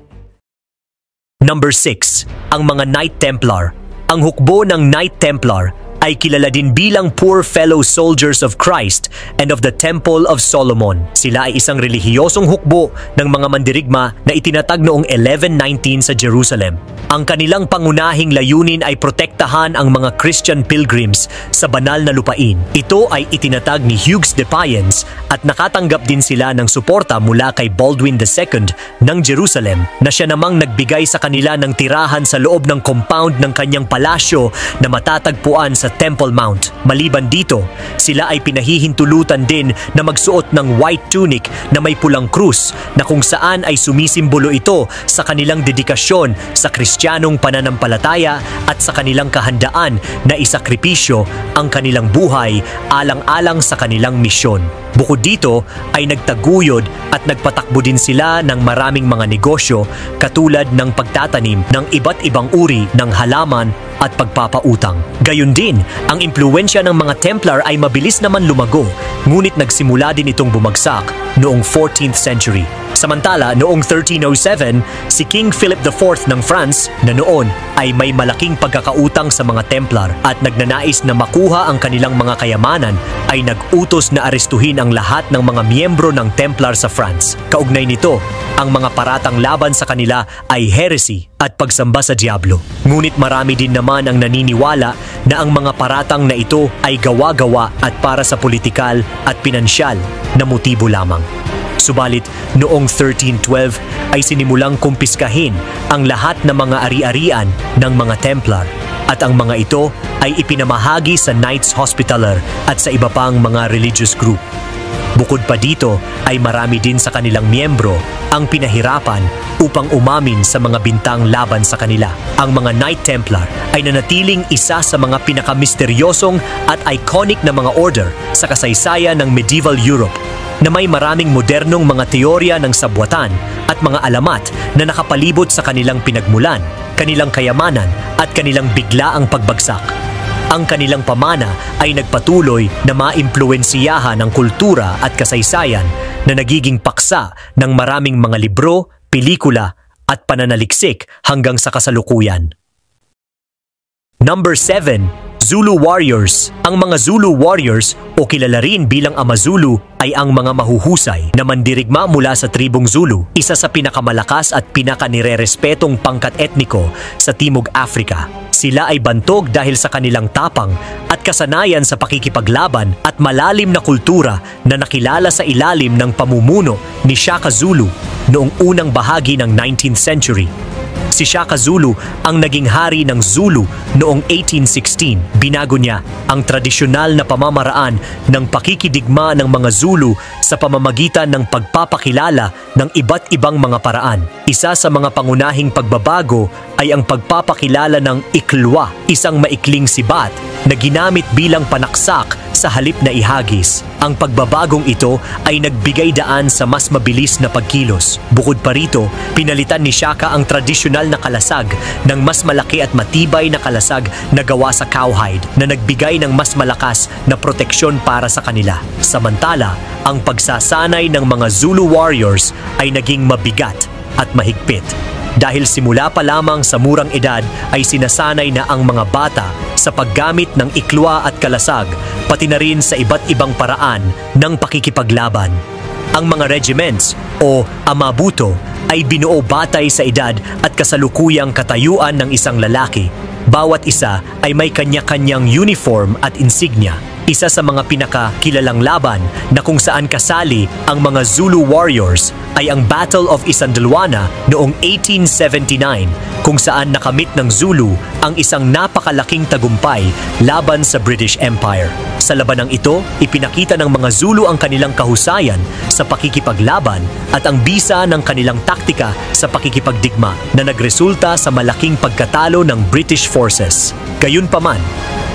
Number 6. Ang mga Knight Templar. Ang hukbo ng Knight Templar ay kilala din bilang Poor Fellow Soldiers of Christ and of the Temple of Solomon. Sila ay isang relihiyosong hukbo ng mga mandirigma na itinatag noong 1119 sa Jerusalem. Ang kanilang pangunahing layunin ay protektahan ang mga Christian pilgrims sa banal na lupain. Ito ay itinatag ni Hugues de Payens at nakatanggap din sila ng suporta mula kay Baldwin II ng Jerusalem na siya namang nagbigay sa kanila ng tirahan sa loob ng compound ng kanyang palasyo na matatagpuan sa Temple Mount. Maliban dito, sila ay pinahihintulutan din na magsuot ng white tunic na may pulang krus na kung saan ay sumisimbolo ito sa kanilang dedikasyon sa Kristiyanong pananampalataya at sa kanilang kahandaan na isakripisyo ang kanilang buhay alang-alang sa kanilang misyon. Bukod dito ay nagtaguyod at nagpatakbo din sila ng maraming mga negosyo katulad ng pagtatanim ng iba't ibang uri ng halaman at pagpapautang. Gayun din, ang impluwensya ng mga Templar ay mabilis naman lumago, ngunit nagsimula din itong bumagsak noong 14th century. Samantala, noong 1307, si King Philip IV ng France na noon ay may malaking pagkakautang sa mga Templar at nagnanais na makuha ang kanilang mga kayamanan ay nag-utos na arestuhin ang lahat ng mga miyembro ng Templar sa France. Kaugnay nito, ang mga paratang laban sa kanila ay heresy at pagsamba sa Diablo. Ngunit marami din naman ang naniniwala na ang mga paratang na ito ay gawa-gawa at para sa politikal at pinansyal na motibo lamang. Subalit, noong 1312 ay sinimulang kumpiskahin ang lahat ng mga ari-arian ng mga Templar at ang mga ito ay ipinamahagi sa Knights Hospitaller at sa iba pang mga religious group. Bukod pa dito ay marami din sa kanilang miyembro ang pinahirapan upang umamin sa mga bintang laban sa kanila. Ang mga Knight Templar ay nanatiling isa sa mga pinakamisteryosong at iconic na mga order sa kasaysayan ng medieval Europe na may maraming modernong mga teorya ng sabwatan at mga alamat na nakapalibot sa kanilang pinagmulan, kanilang kayamanan at kanilang biglaang pagbagsak. Ang kanilang pamana ay nagpatuloy na maimpluwensiyahan ng kultura at kasaysayan na nagiging paksa ng maraming mga libro, pelikula at pananaliksik hanggang sa kasalukuyan. Number 7. Zulu Warriors. Ang mga Zulu Warriors o kilala rin bilang Amazulu ay ang mga mahuhusay na mandirigma mula sa tribong Zulu, isa sa pinakamalakas at pinakanirerespetong pangkat etniko sa Timog Africa. Sila ay bantog dahil sa kanilang tapang at kasanayan sa pakikipaglaban at malalim na kultura na nakilala sa ilalim ng pamumuno ni Shaka Zulu noong unang bahagi ng 19th century. Si Shaka Zulu ang naging hari ng Zulu noong 1816. Binago niya ang tradisyonal na pamamaraan ng pakikidigma ng mga Zulu sa pamamagitan ng pagpapakilala ng iba't ibang mga paraan. Isa sa mga pangunahing pagbabago ay ang pagpapakilala ng iklwa, isang maikling sibat na ginamit bilang panaksak sa halip na ihagis. Ang pagbabagong ito ay nagbigay daan sa mas mabilis na pagkilos. Bukod pa rito, pinalitan ni Shaka ang tradisyonal na kalasag ng mas malaki at matibay na kalasag na gawa sa cowhide na nagbigay ng mas malakas na proteksyon para sa kanila. Samantala, ang pagsasanay ng mga Zulu warriors ay naging mabigat at mahigpit. Dahil simula pa lamang sa murang edad ay sinasanay na ang mga bata sa paggamit ng iklwa at kalasag, pati na rin sa iba't ibang paraan ng pakikipaglaban. Ang mga regiments o amabuto ay binuo batay sa edad at kasalukuyang katayuan ng isang lalaki. Bawat isa ay may kanya-kanyang uniform at insignia. Isa sa mga pinakakilalang laban na kung saan kasali ang mga Zulu warriors ay ang Battle of Isandlwana noong 1879 kung saan nakamit ng Zulu ang isang napakalaking tagumpay laban sa British Empire. Sa labanang ito, ipinakita ng mga Zulu ang kanilang kahusayan sa pakikipaglaban at ang bisa ng kanilang taktika sa pakikipagdigma na nagresulta sa malaking pagkatalo ng British forces. Gayunpaman,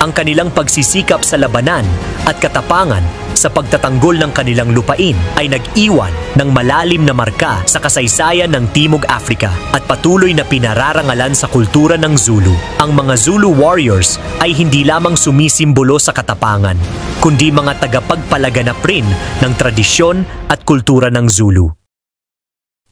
Ang kanilang pagsisikap sa labanan at katapangan sa pagtatanggol ng kanilang lupain ay nag-iwan ng malalim na marka sa kasaysayan ng Timog Africa at patuloy na pinararangalan sa kultura ng Zulu. Ang mga Zulu warriors ay hindi lamang sumisimbolo sa katapangan, kundi mga tagapagpalaganap rin ng tradisyon at kultura ng Zulu.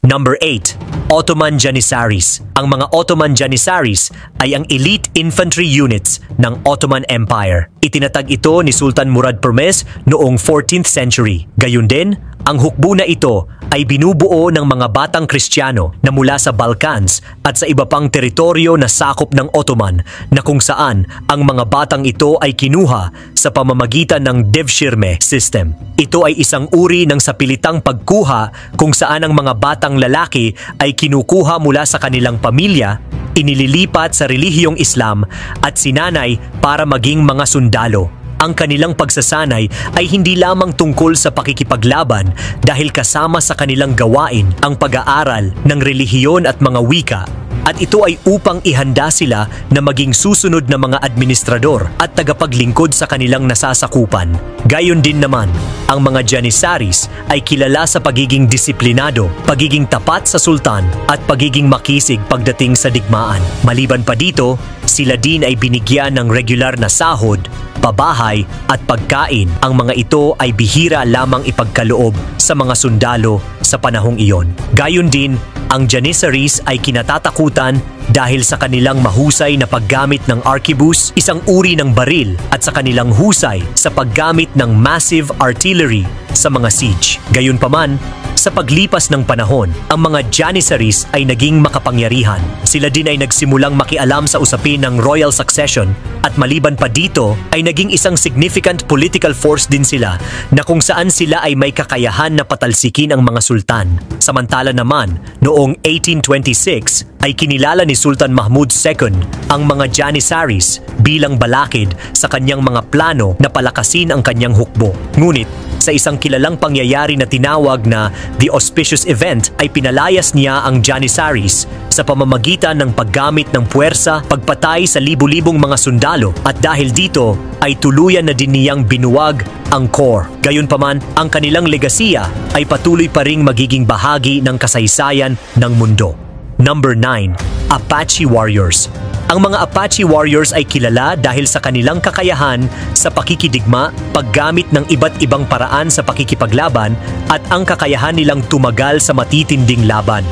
Number 8. Ottoman Janissaries. Ang mga Ottoman Janissaries ay ang elite infantry units ng Ottoman Empire. Itinatag ito ni Sultan Murad Permez noong 14th century. Gayun din, ang hukbo na ito ay binubuo ng mga batang Kristiyano na mula sa Balkans at sa iba pang teritoryo na sakop ng Ottoman na kung saan ang mga batang ito ay kinuha sa pamamagitan ng devshirme system. Ito ay isang uri ng sapilitang pagkuha kung saan ang mga batang lalaki ay kinukuha mula sa kanilang pamilya, inililipat sa relihiyong Islam at sinanay para maging mga sundalo. Ang kanilang pagsasanay ay hindi lamang tungkol sa pakikipaglaban dahil kasama sa kanilang gawain ang pag-aaral ng relihiyon at mga wika, at ito ay upang ihanda sila na maging susunod na mga administrador at tagapaglingkod sa kanilang nasasakupan. Gayon din naman, ang mga Janissaries ay kilala sa pagiging disiplinado, pagiging tapat sa sultan at pagiging makisig pagdating sa digmaan. Maliban pa dito, sila din ay binigyan ng regular na sahod, pabahay at pagkain. Ang mga ito ay bihira lamang ipagkaloob sa mga sundalo sa panahong iyon. Gayon din, ang Janissaries ay kinatatakutan dahil sa kanilang mahusay na paggamit ng arquebus, isang uri ng baril, at sa kanilang husay sa paggamit ng massive artillery sa mga siege. Gayunpaman, sa paglipas ng panahon, ang mga Janissaries ay naging makapangyarihan. Sila din ay nagsimulang makialam sa usapin ng royal succession at maliban pa dito ay naging isang significant political force din sila na kung saan sila ay may kakayahan na patalsikin ang mga sultan. Samantala naman, noong 1826 ay kinilala ni Sultan Mahmud II ang mga Janissaries bilang balakid sa kanyang mga plano na palakasin ang kanyang hukbo. Ngunit, sa isang kilalang pangyayari na tinawag na The Auspicious Event ay pinalayas niya ang Janissaries sa pamamagitan ng paggamit ng puwersa, pagpatay sa libu-libong mga sundalo, at dahil dito ay tuluyan na din niyang binuwag ang core. Gayunpaman, ang kanilang legasiya ay patuloy pa ring magiging bahagi ng kasaysayan ng mundo. Number 9. Apache Warriors. Ang mga Apache Warriors ay kilala dahil sa kanilang kakayahan sa pakikidigma, paggamit ng iba't ibang paraan sa pakikipaglaban, at ang kakayahan nilang tumagal sa matitinding laban.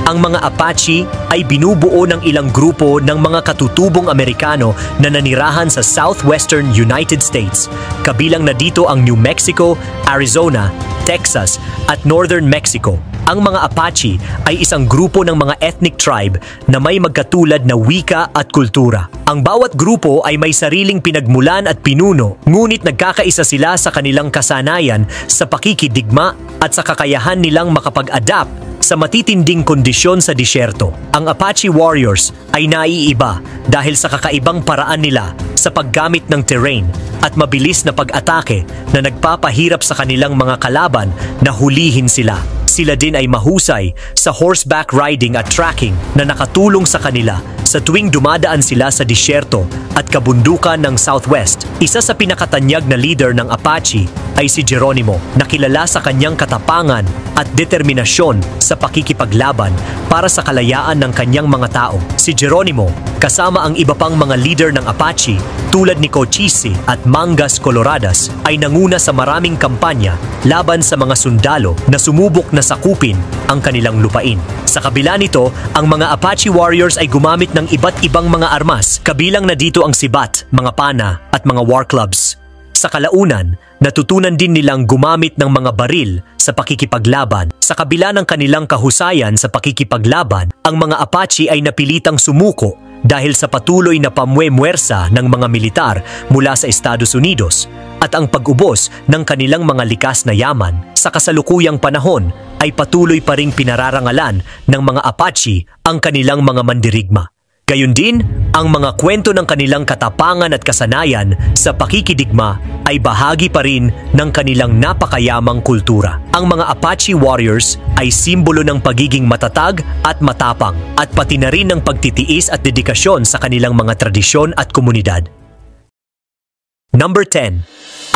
Ang mga Apache ay binubuo ng ilang grupo ng mga katutubong Amerikano na nanirahan sa southwestern United States. Kabilang na dito ang New Mexico, Arizona, Texas at Northern Mexico. Ang mga Apache ay isang grupo ng mga ethnic tribe na may magkatulad na wika at kultura. Ang bawat grupo ay may sariling pinagmulan at pinuno, ngunit nagkakaisa sila sa kanilang kasanayan sa pakikidigma at sa kakayahan nilang makapag-adapt sa matitinding kondisyon sa disyerto. Ang Apache Warriors ay naiiba dahil sa kakaibang paraan nila sa paggamit ng terrain at mabilis na pag-atake na nagpapahirap sa kanilang mga kalaban na hulihin sila. Sila din ay mahusay sa horseback riding at tracking na nakatulong sa kanila sa tuwing dumadaan sila sa disyerto at kabundukan ng Southwest. Isa sa pinakatanyag na leader ng Apache ay si Geronimo, na kilala sa kanyang katapangan at determinasyon sa pakikipaglaban para sa kalayaan ng kanyang mga tao. Si Geronimo, kasama ang iba pang mga leader ng Apache tulad ni Cochise at Mangas Coloradas, ay nanguna sa maraming kampanya laban sa mga sundalo na sumubok na sakupin ang kanilang lupain. Sa kabila nito, ang mga Apache Warriors ay gumamit ng iba't ibang mga armas, kabilang na dito ang sibat, mga pana at mga war clubs. Sa kalaunan, natutunan din nilang gumamit ng mga baril sa pakikipaglaban. Sa kabila ng kanilang kahusayan sa pakikipaglaban, ang mga Apache ay napilitang sumuko dahil sa patuloy na pamumuwersa ng mga militar mula sa Estados Unidos at ang pag-ubos ng kanilang mga likas na yaman. Sa kasalukuyang panahon ay patuloy pa ring pinararangalan ng mga Apache ang kanilang mga mandirigma. Gayun din, ang mga kwento ng kanilang katapangan at kasanayan sa pakikidigma ay bahagi pa rin ng kanilang napakayamang kultura. Ang mga Apache Warriors ay simbolo ng pagiging matatag at matapang, at pati na rin ng pagtitiis at dedikasyon sa kanilang mga tradisyon at komunidad. Number 10.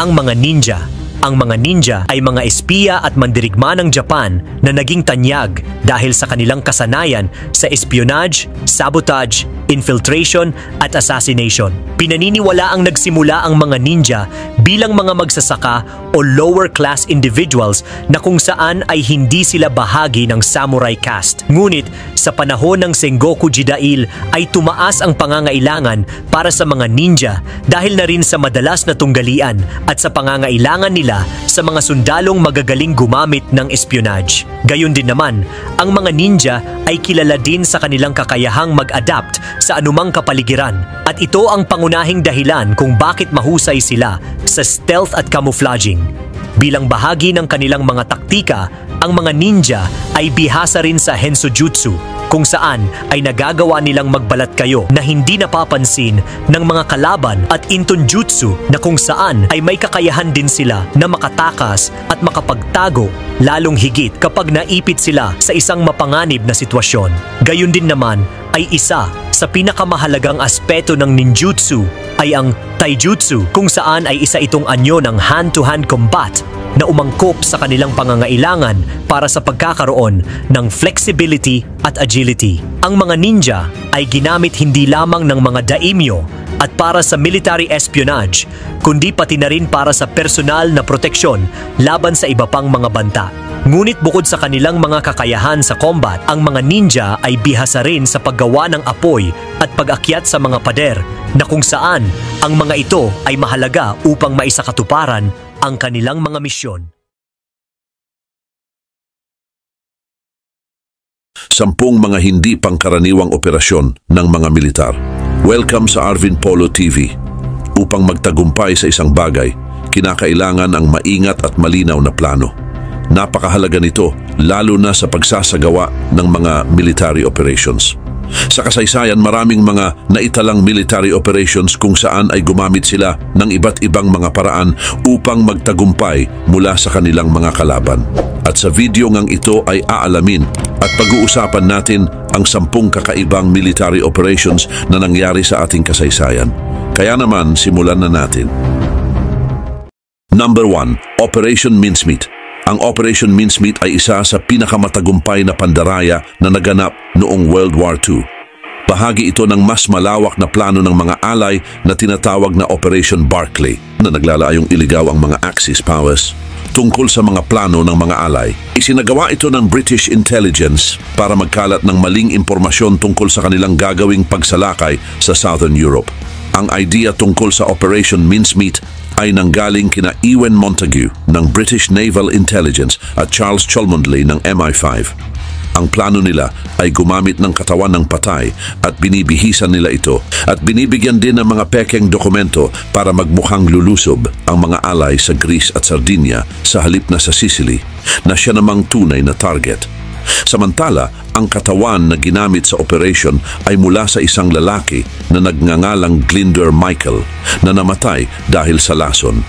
Ang mga ninja. Ang mga ninja ay mga espiya at mandirigma ng Japan na naging tanyag dahil sa kanilang kasanayan sa espionage, sabotage, infiltration at assassination. Pinaniniwala ang nagsimula ang mga ninja bilang mga magsasaka o lower class individuals na kung saan ay hindi sila bahagi ng samurai caste. Ngunit sa panahon ng Sengoku Jidai ay tumaas ang pangangailangan para sa mga ninja dahil na rin sa madalas na tunggalian at sa pangangailangan nila sa mga sundalong magagaling gumamit ng espionage. Gayon din naman, ang mga ninja ay kilala din sa kanilang kakayahang mag-adapt sa anumang kapaligiran at ito ang pangunahing dahilan kung bakit mahusay sila sa stealth at camouflaging. Bilang bahagi ng kanilang mga taktika, ang mga ninja ay bihasa rin sa Hensojutsu kung saan ay nagagawa nilang magbalat kayo na hindi napapansin ng mga kalaban at Intonjutsu na kung saan ay may kakayahan din sila na makatakas at makapagtago lalong higit kapag naipit sila sa isang mapanganib na sitwasyon. Gayon din naman ay isa sa pinakamahalagang aspeto ng ninjutsu ay ang taijutsu kung saan ay isa itong anyo ng hand-to-hand combat na umangkop sa kanilang pangangailangan para sa pagkakaroon ng flexibility at agility. Ang mga ninja ay ginamit hindi lamang ng mga daimyo at para sa military espionage, kundi pati na rin para sa personal na proteksyon laban sa iba pang mga banta. Ngunit bukod sa kanilang mga kakayahan sa combat, ang mga ninja ay bihasa rin sa paggawa ng apoy at pag-akyat sa mga pader na kung saan ang mga ito ay mahalaga upang maisakatuparan ang kanilang mga misyon. 10 mga hindi pangkaraniwang operasyon ng mga militar. Welcome sa Arvin Polo TV. Upang magtagumpay sa isang bagay, kinakailangan ang maingat at malinaw na plano. Napakahalaga nito lalo na sa pagsasagawa ng mga military operations. Sa kasaysayan, maraming mga naitalang military operations kung saan ay gumamit sila ng iba't ibang mga paraan upang magtagumpay mula sa kanilang mga kalaban. At sa video ngang ito ay aalamin at pag-uusapan natin ang 10 kakaibang military operations na nangyari sa ating kasaysayan. Kaya naman, simulan na natin. Number 1. Operation Mincemeat. Ang Operation Mincemeat ay isa sa pinakamatagumpay na pandaraya na naganap noong World War II. Bahagi ito ng mas malawak na plano ng mga alay na tinatawag na Operation Barclay na naglalayong iligaw ang mga Axis powers tungkol sa mga plano ng mga alay. Isinagawa ito ng British intelligence para magkalat ng maling impormasyon tungkol sa kanilang gagawing pagsalakay sa Southern Europe. Ang idea tungkol sa Operation Mincemeat ay nanggaling kina Ewen Montagu ng British Naval Intelligence at Charles Cholmondeley ng MI5. Ang plano nila ay gumamit ng katawan ng patay at binibihisan nila ito at binibigyan din ng mga pekeng dokumento para magmukhang lulusob ang mga alay sa Greece at Sardinia sa halip na sa Sicily na siya namang tunay na target. Samantala, ang katawan na ginamit sa operation ay mula sa isang lalaki na nagngangalang Glyndwr Michael na namatay dahil sa lason.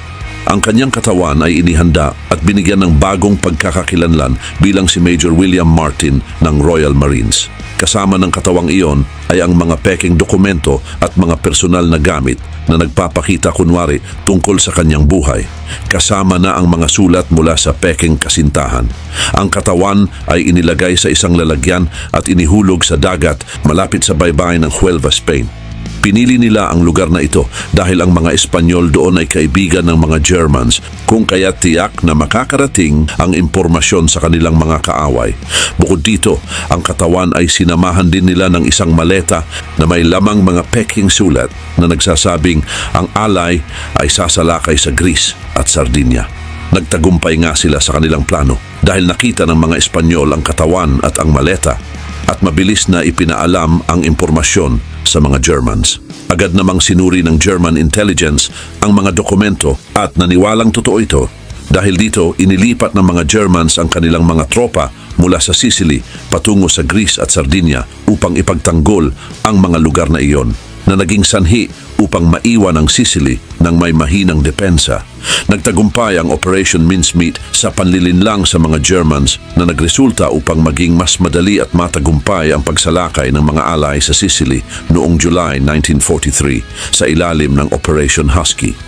Ang kanyang katawan ay inihanda at binigyan ng bagong pagkakakilanlan bilang si Major William Martin ng Royal Marines. Kasama ng katawang iyon ay ang mga peking dokumento at mga personal na gamit na nagpapakita kunwari tungkol sa kanyang buhay. Kasama na ang mga sulat mula sa peking kasintahan. Ang katawan ay inilagay sa isang lalagyan at inihulog sa dagat malapit sa baybayin ng Huelva, Spain. Pinili nila ang lugar na ito dahil ang mga Espanyol doon ay kaibigan ng mga Germans, kung kaya tiyak na makakarating ang impormasyon sa kanilang mga kaaway. Bukod dito, ang katawan ay sinamahan din nila ng isang maleta na may lamang mga peking sulat na nagsasabing ang alay ay sasalakay sa Greece at Sardinia. Nagtagumpay nga sila sa kanilang plano dahil nakita ng mga Espanyol ang katawan at ang maleta at mabilis na ipinaalam ang impormasyon sa mga Germans. Agad namang sinuri ng German intelligence ang mga dokumento at naniwalang totoo ito. Dahil dito, inilipat ng mga Germans ang kanilang mga tropa mula sa Sicily patungo sa Greece at Sardinia upang ipagtanggol ang mga lugar na iyon na naging sanhi upang maiwan ang Sicily ng may mahinang depensa. Nagtagumpay ang Operation Mincemeat sa panlilinlang sa mga Germans na nagresulta upang maging mas madali at matagumpay ang pagsalakay ng mga alay sa Sicily noong July 1943 sa ilalim ng Operation Husky.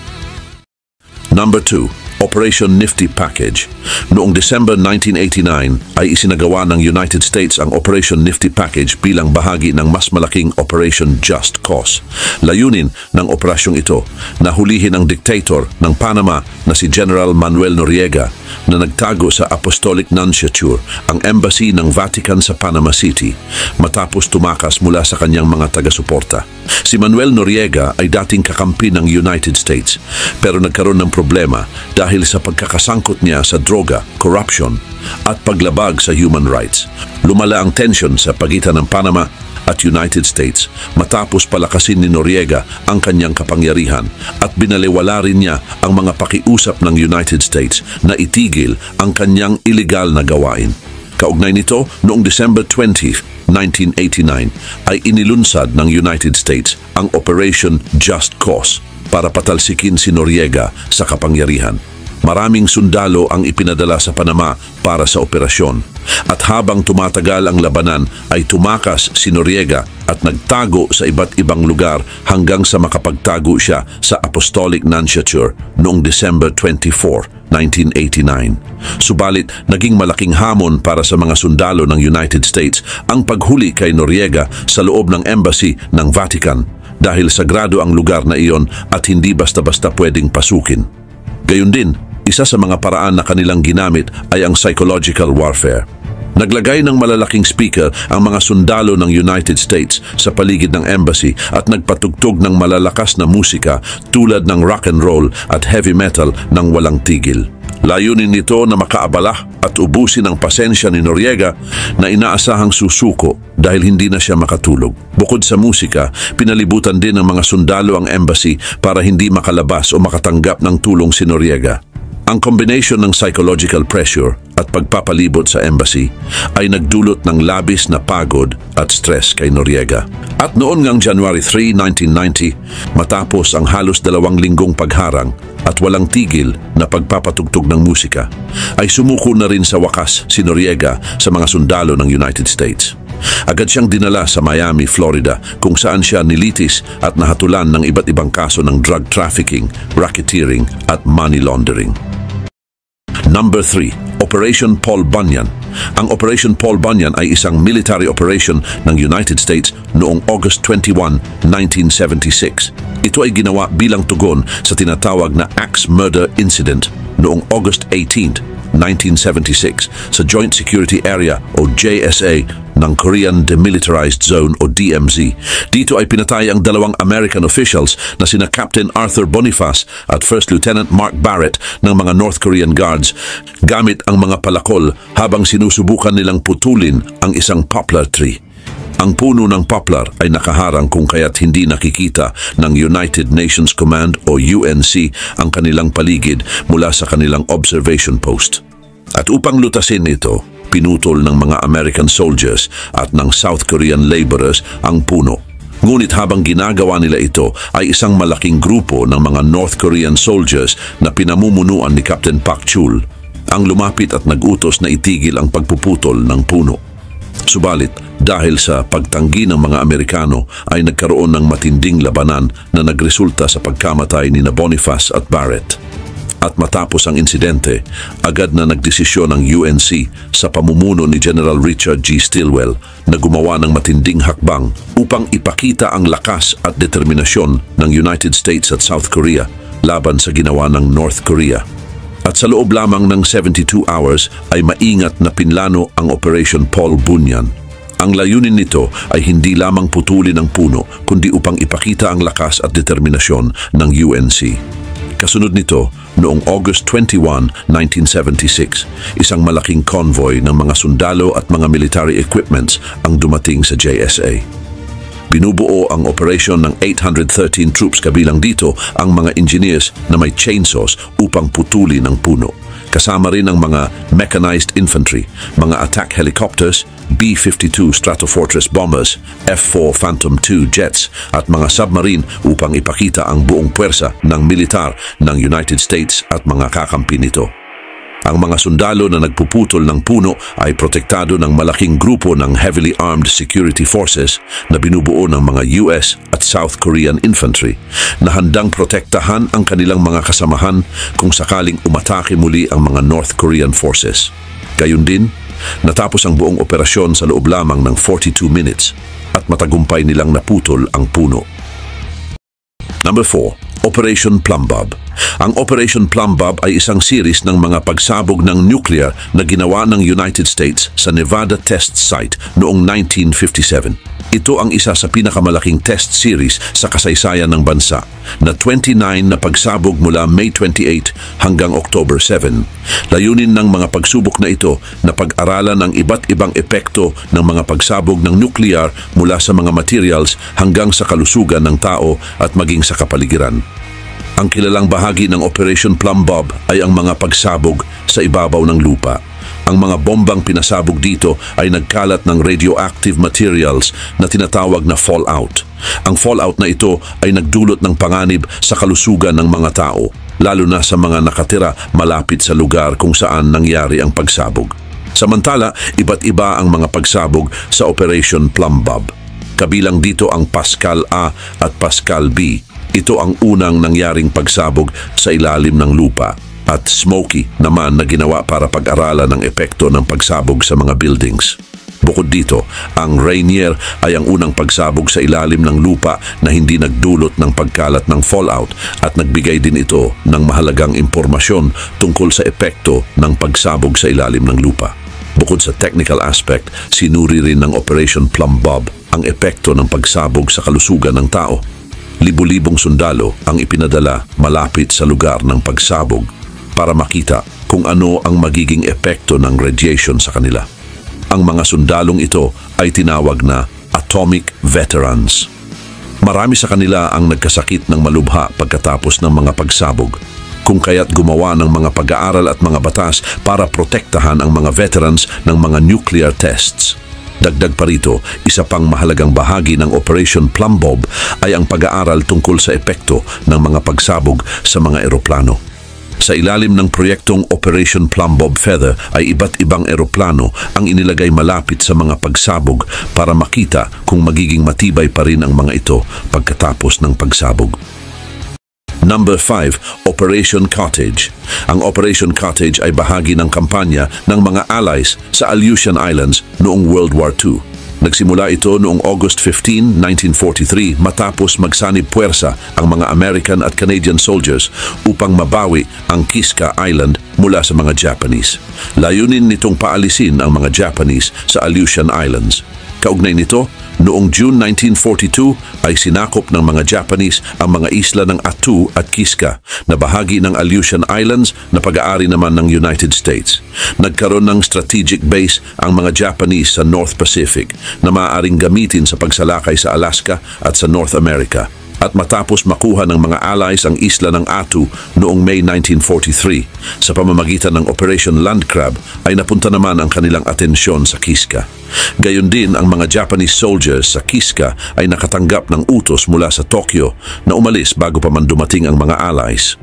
Number 2, Operation Nifty Package. Noong December 1989 ay isinagawa ng United States ang Operation Nifty Package bilang bahagi ng mas malaking Operation Just Cause. Layunin ng operasyong ito na hulihin ang dictator ng Panama na si General Manuel Noriega na nagtago sa Apostolic Nunciature, ang embassy ng Vatican sa Panama City, matapos tumakas mula sa kanyang mga taga-suporta. Si Manuel Noriega ay dating kakampi ng United States pero nagkaroon ng problema dahil sa pagkakasangkot niya sa droga, corruption at paglabag sa human rights. Lumala ang tension sa pagitan ng Panama at United States matapos palakasin ni Noriega ang kanyang kapangyarihan at binaliwala rin niya ang mga pakiusap ng United States na itigil ang kanyang iligal na gawain. Kaugnay nito, noong December 20, 1989 ay inilunsad ng United States ang Operation Just Cause para patalsikin si Noriega sa kapangyarihan. Maraming sundalo ang ipinadala sa Panama para sa operasyon. At habang tumatagal ang labanan ay tumakas si Noriega at nagtago sa iba't ibang lugar hanggang sa makapagtago siya sa Apostolic Nunciature noong December 24, 1989. Subalit, naging malaking hamon para sa mga sundalo ng United States ang paghuli kay Noriega sa loob ng embassy ng Vatican dahil sagrado ang lugar na iyon at hindi basta-basta pwedeng pasukin. Gayun din, isa sa mga paraan na kanilang ginamit ay ang psychological warfare. Naglagay ng malalaking speaker ang mga sundalo ng United States sa paligid ng embassy at nagpatugtog ng malalakas na musika tulad ng rock and roll at heavy metal ng walang tigil. Layunin nito na makaabala at ubusin ang pasensya ni Noriega na inaasahang susuko dahil hindi na siya makatulog. Bukod sa musika, pinalibutan din ng mga sundalo ang embassy para hindi makalabas o makatanggap ng tulong si Noriega. Ang combination ng psychological pressure at pagpapalibot sa embassy ay nagdulot ng labis na pagod at stress kay Noriega. At noon ngang January 3, 1990, matapos ang halos 2 linggong pagharang at walang tigil na pagpapatugtog ng musika, ay sumuko na rin sa wakas si Noriega sa mga sundalo ng United States. Agad siyang dinala sa Miami, Florida, kung saan siya nilitis at nahatulan ng iba't ibang kaso ng drug trafficking, racketeering at money laundering. Number 3, Operation Paul Bunyan. Ang Operation Paul Bunyan ay isang military operation ng United States noong August 21, 1976. Ito ay ginawa bilang tugon sa tinatawag na Axe Murder Incident noong August 18, 1976 sa Joint Security Area o JSA ng Korean Demilitarized Zone o DMZ. Dito ay pinatay ang 2 American officials na sina Captain Arthur Boniface at First Lieutenant Mark Barrett ng mga North Korean Guards gamit ang mga palakol habang sinusubukan nilang putulin ang isang poplar tree. Ang puno ng poplar ay nakaharang kung kaya't hindi nakikita ng United Nations Command o UNC ang kanilang paligid mula sa kanilang observation post. At upang lutasin ito, pinutol ng mga American soldiers at ng South Korean laborers ang puno. Ngunit habang ginagawa nila ito ay isang malaking grupo ng mga North Korean soldiers na pinamumunuan ni Captain Pak Chul ang lumapit at nagutos na itigil ang pagpuputol ng puno. Subalit, dahil sa pagtanggi ng mga Amerikano ay nagkaroon ng matinding labanan na nagresulta sa pagkamatay ni Boniface at Barrett. At matapos ang insidente, agad na nagdesisyon ng UNC sa pamumuno ni General Richard G. Stilwell na gumawa ng matinding hakbang upang ipakita ang lakas at determinasyon ng United States at South Korea laban sa ginawa ng North Korea. At sa loob lamang ng 72 hours ay maingat na pinlano ang Operation Paul Bunyan. Ang layunin nito ay hindi lamang putulin ang puno kundi upang ipakita ang lakas at determinasyon ng UNC. Kasunod nito, noong August 21, 1976, isang malaking convoy ng mga sundalo at mga military equipments ang dumating sa JSA. Binubuo ang operasyon ng 813 troops, kabilang dito ang mga engineers na may chainsaws upang putulin ang puno. Kasama rin ang mga mechanized infantry, mga attack helicopters, B-52 Stratofortress bombers, F-4 Phantom II jets at mga submarine upang ipakita ang buong puwersa ng militar ng United States at mga kakampi nito. Ang mga sundalo na nagpuputol ng puno ay protektado ng malaking grupo ng heavily armed security forces na binubuo ng mga US at South Korean infantry na handang protektahan ang kanilang mga kasamahan kung sakaling umatake muli ang mga North Korean forces. Gayun din, natapos ang buong operasyon sa loob lamang ng 42 minutes at matagumpay nilang naputol ang puno. Number 4. Operation Plumbob. Ang Operation Plumbob ay isang series ng mga pagsabog ng nuclear na ginawa ng United States sa Nevada Test Site noong 1957. Ito ang isa sa pinakamalaking test series sa kasaysayan ng bansa na 29 na pagsabog mula May 28 hanggang October 7. Layunin ng mga pagsubok na ito na pag-aralan ang iba't ibang epekto ng mga pagsabog ng nuclear mula sa mga materials hanggang sa kalusugan ng tao at maging sa kapaligiran. Ang kilalang bahagi ng Operation Plumbob ay ang mga pagsabog sa ibabaw ng lupa. Ang mga bombang pinasabog dito ay nagkalat ng radioactive materials na tinatawag na fallout. Ang fallout na ito ay nagdulot ng panganib sa kalusugan ng mga tao, lalo na sa mga nakatira malapit sa lugar kung saan nangyari ang pagsabog. Samantala, iba't iba ang mga pagsabog sa Operation Plumbob. Kabilang dito ang Pascal A at Pascal B. Ito ang unang nangyaring pagsabog sa ilalim ng lupa. At Smokey naman na ginawa para pag-aralan ang epekto ng pagsabog sa mga buildings. Bukod dito, ang Rainier ay ang unang pagsabog sa ilalim ng lupa na hindi nagdulot ng pagkalat ng fallout at nagbigay din ito ng mahalagang impormasyon tungkol sa epekto ng pagsabog sa ilalim ng lupa. Bukod sa technical aspect, sinuri rin ng Operation Plumbob ang epekto ng pagsabog sa kalusugan ng tao. Libu-libong sundalo ang ipinadala malapit sa lugar ng pagsabog para makita kung ano ang magiging epekto ng radiation sa kanila. Ang mga sundalong ito ay tinawag na atomic veterans. Marami sa kanila ang nagkasakit ng malubha pagkatapos ng mga pagsabog, kung kaya't gumawa ng mga pag-aaral at mga batas para protektahan ang mga veterans ng mga nuclear tests. Dagdag pa rito, isa pang mahalagang bahagi ng Operation Plumbob ay ang pag-aaral tungkol sa epekto ng mga pagsabog sa mga eroplano. Sa ilalim ng proyektong Operation Plumbob Feather ay iba't ibang eroplano ang inilagay malapit sa mga pagsabog para makita kung magiging matibay pa rin ang mga ito pagkatapos ng pagsabog. Number 5. Operation Cottage. Ang Operation Cottage ay bahagi ng kampanya ng mga allies sa Aleutian Islands noong World War II. Nagsimula ito noong August 15, 1943 matapos magsanib puwersa ang mga American at Canadian soldiers upang mabawi ang Kiska Island mula sa mga Japanese. Layunin nitong paalisin ang mga Japanese sa Aleutian Islands. Kaugnay nito, noong June 1942 ay sinakop ng mga Japanese ang mga isla ng Attu at Kiska na bahagi ng Aleutian Islands na pag-aari naman ng United States. Nagkaroon ng strategic base ang mga Japanese sa North Pacific na maaaring gamitin sa pagsalakay sa Alaska at sa North America. At matapos makuha ng mga allies ang isla ng Attu noong May 1943, sa pamamagitan ng Operation Land Crab ay napunta naman ang kanilang atensyon sa Kiska. Gayon din ang mga Japanese soldiers sa Kiska ay nakatanggap ng utos mula sa Tokyo na umalis bago pa man dumating ang mga allies.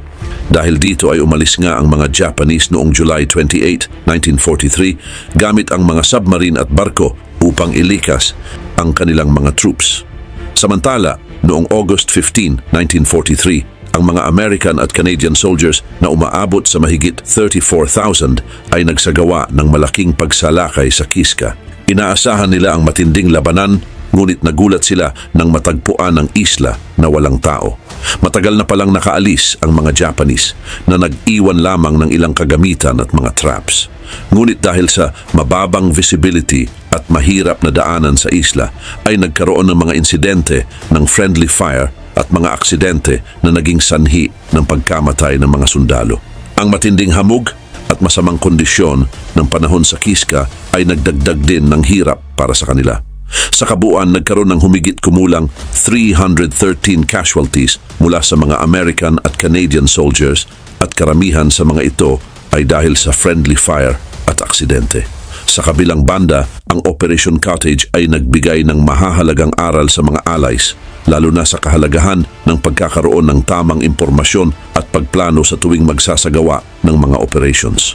Dahil dito ay umalis nga ang mga Japanese noong July 28, 1943 gamit ang mga submarine at barko upang ilikas ang kanilang mga troops. Samantala, noong August 15, 1943, ang mga American at Canadian soldiers na umaabot sa mahigit 34,000 ay nagsagawa ng malaking pagsalakay sa Kiska. Inaasahan nila ang matinding labanan, ngunit nagulat sila nang matagpuan ang isla na walang tao. Matagal na palang nakaalis ang mga Japanese na nag-iwan lamang ng ilang kagamitan at mga traps. Ngunit dahil sa mababang visibility at mahirap na daanan sa isla, ay nagkaroon ng mga insidente ng friendly fire at mga aksidente na naging sanhi ng pagkamatay ng mga sundalo. Ang matinding hamog at masamang kondisyon ng panahon sa Kiska ay nagdagdag din ng hirap para sa kanila. Sa kabuuan, nagkaroon ng humigit kumulang 313 casualties mula sa mga American at Canadian soldiers at karamihan sa mga ito ay dahil sa friendly fire at aksidente. Sa kabilang banda, ang Operation Cottage ay nagbigay ng mahahalagang aral sa mga allies, lalo na sa kahalagahan ng pagkakaroon ng tamang impormasyon at pagplano sa tuwing magsasagawa ng mga operations.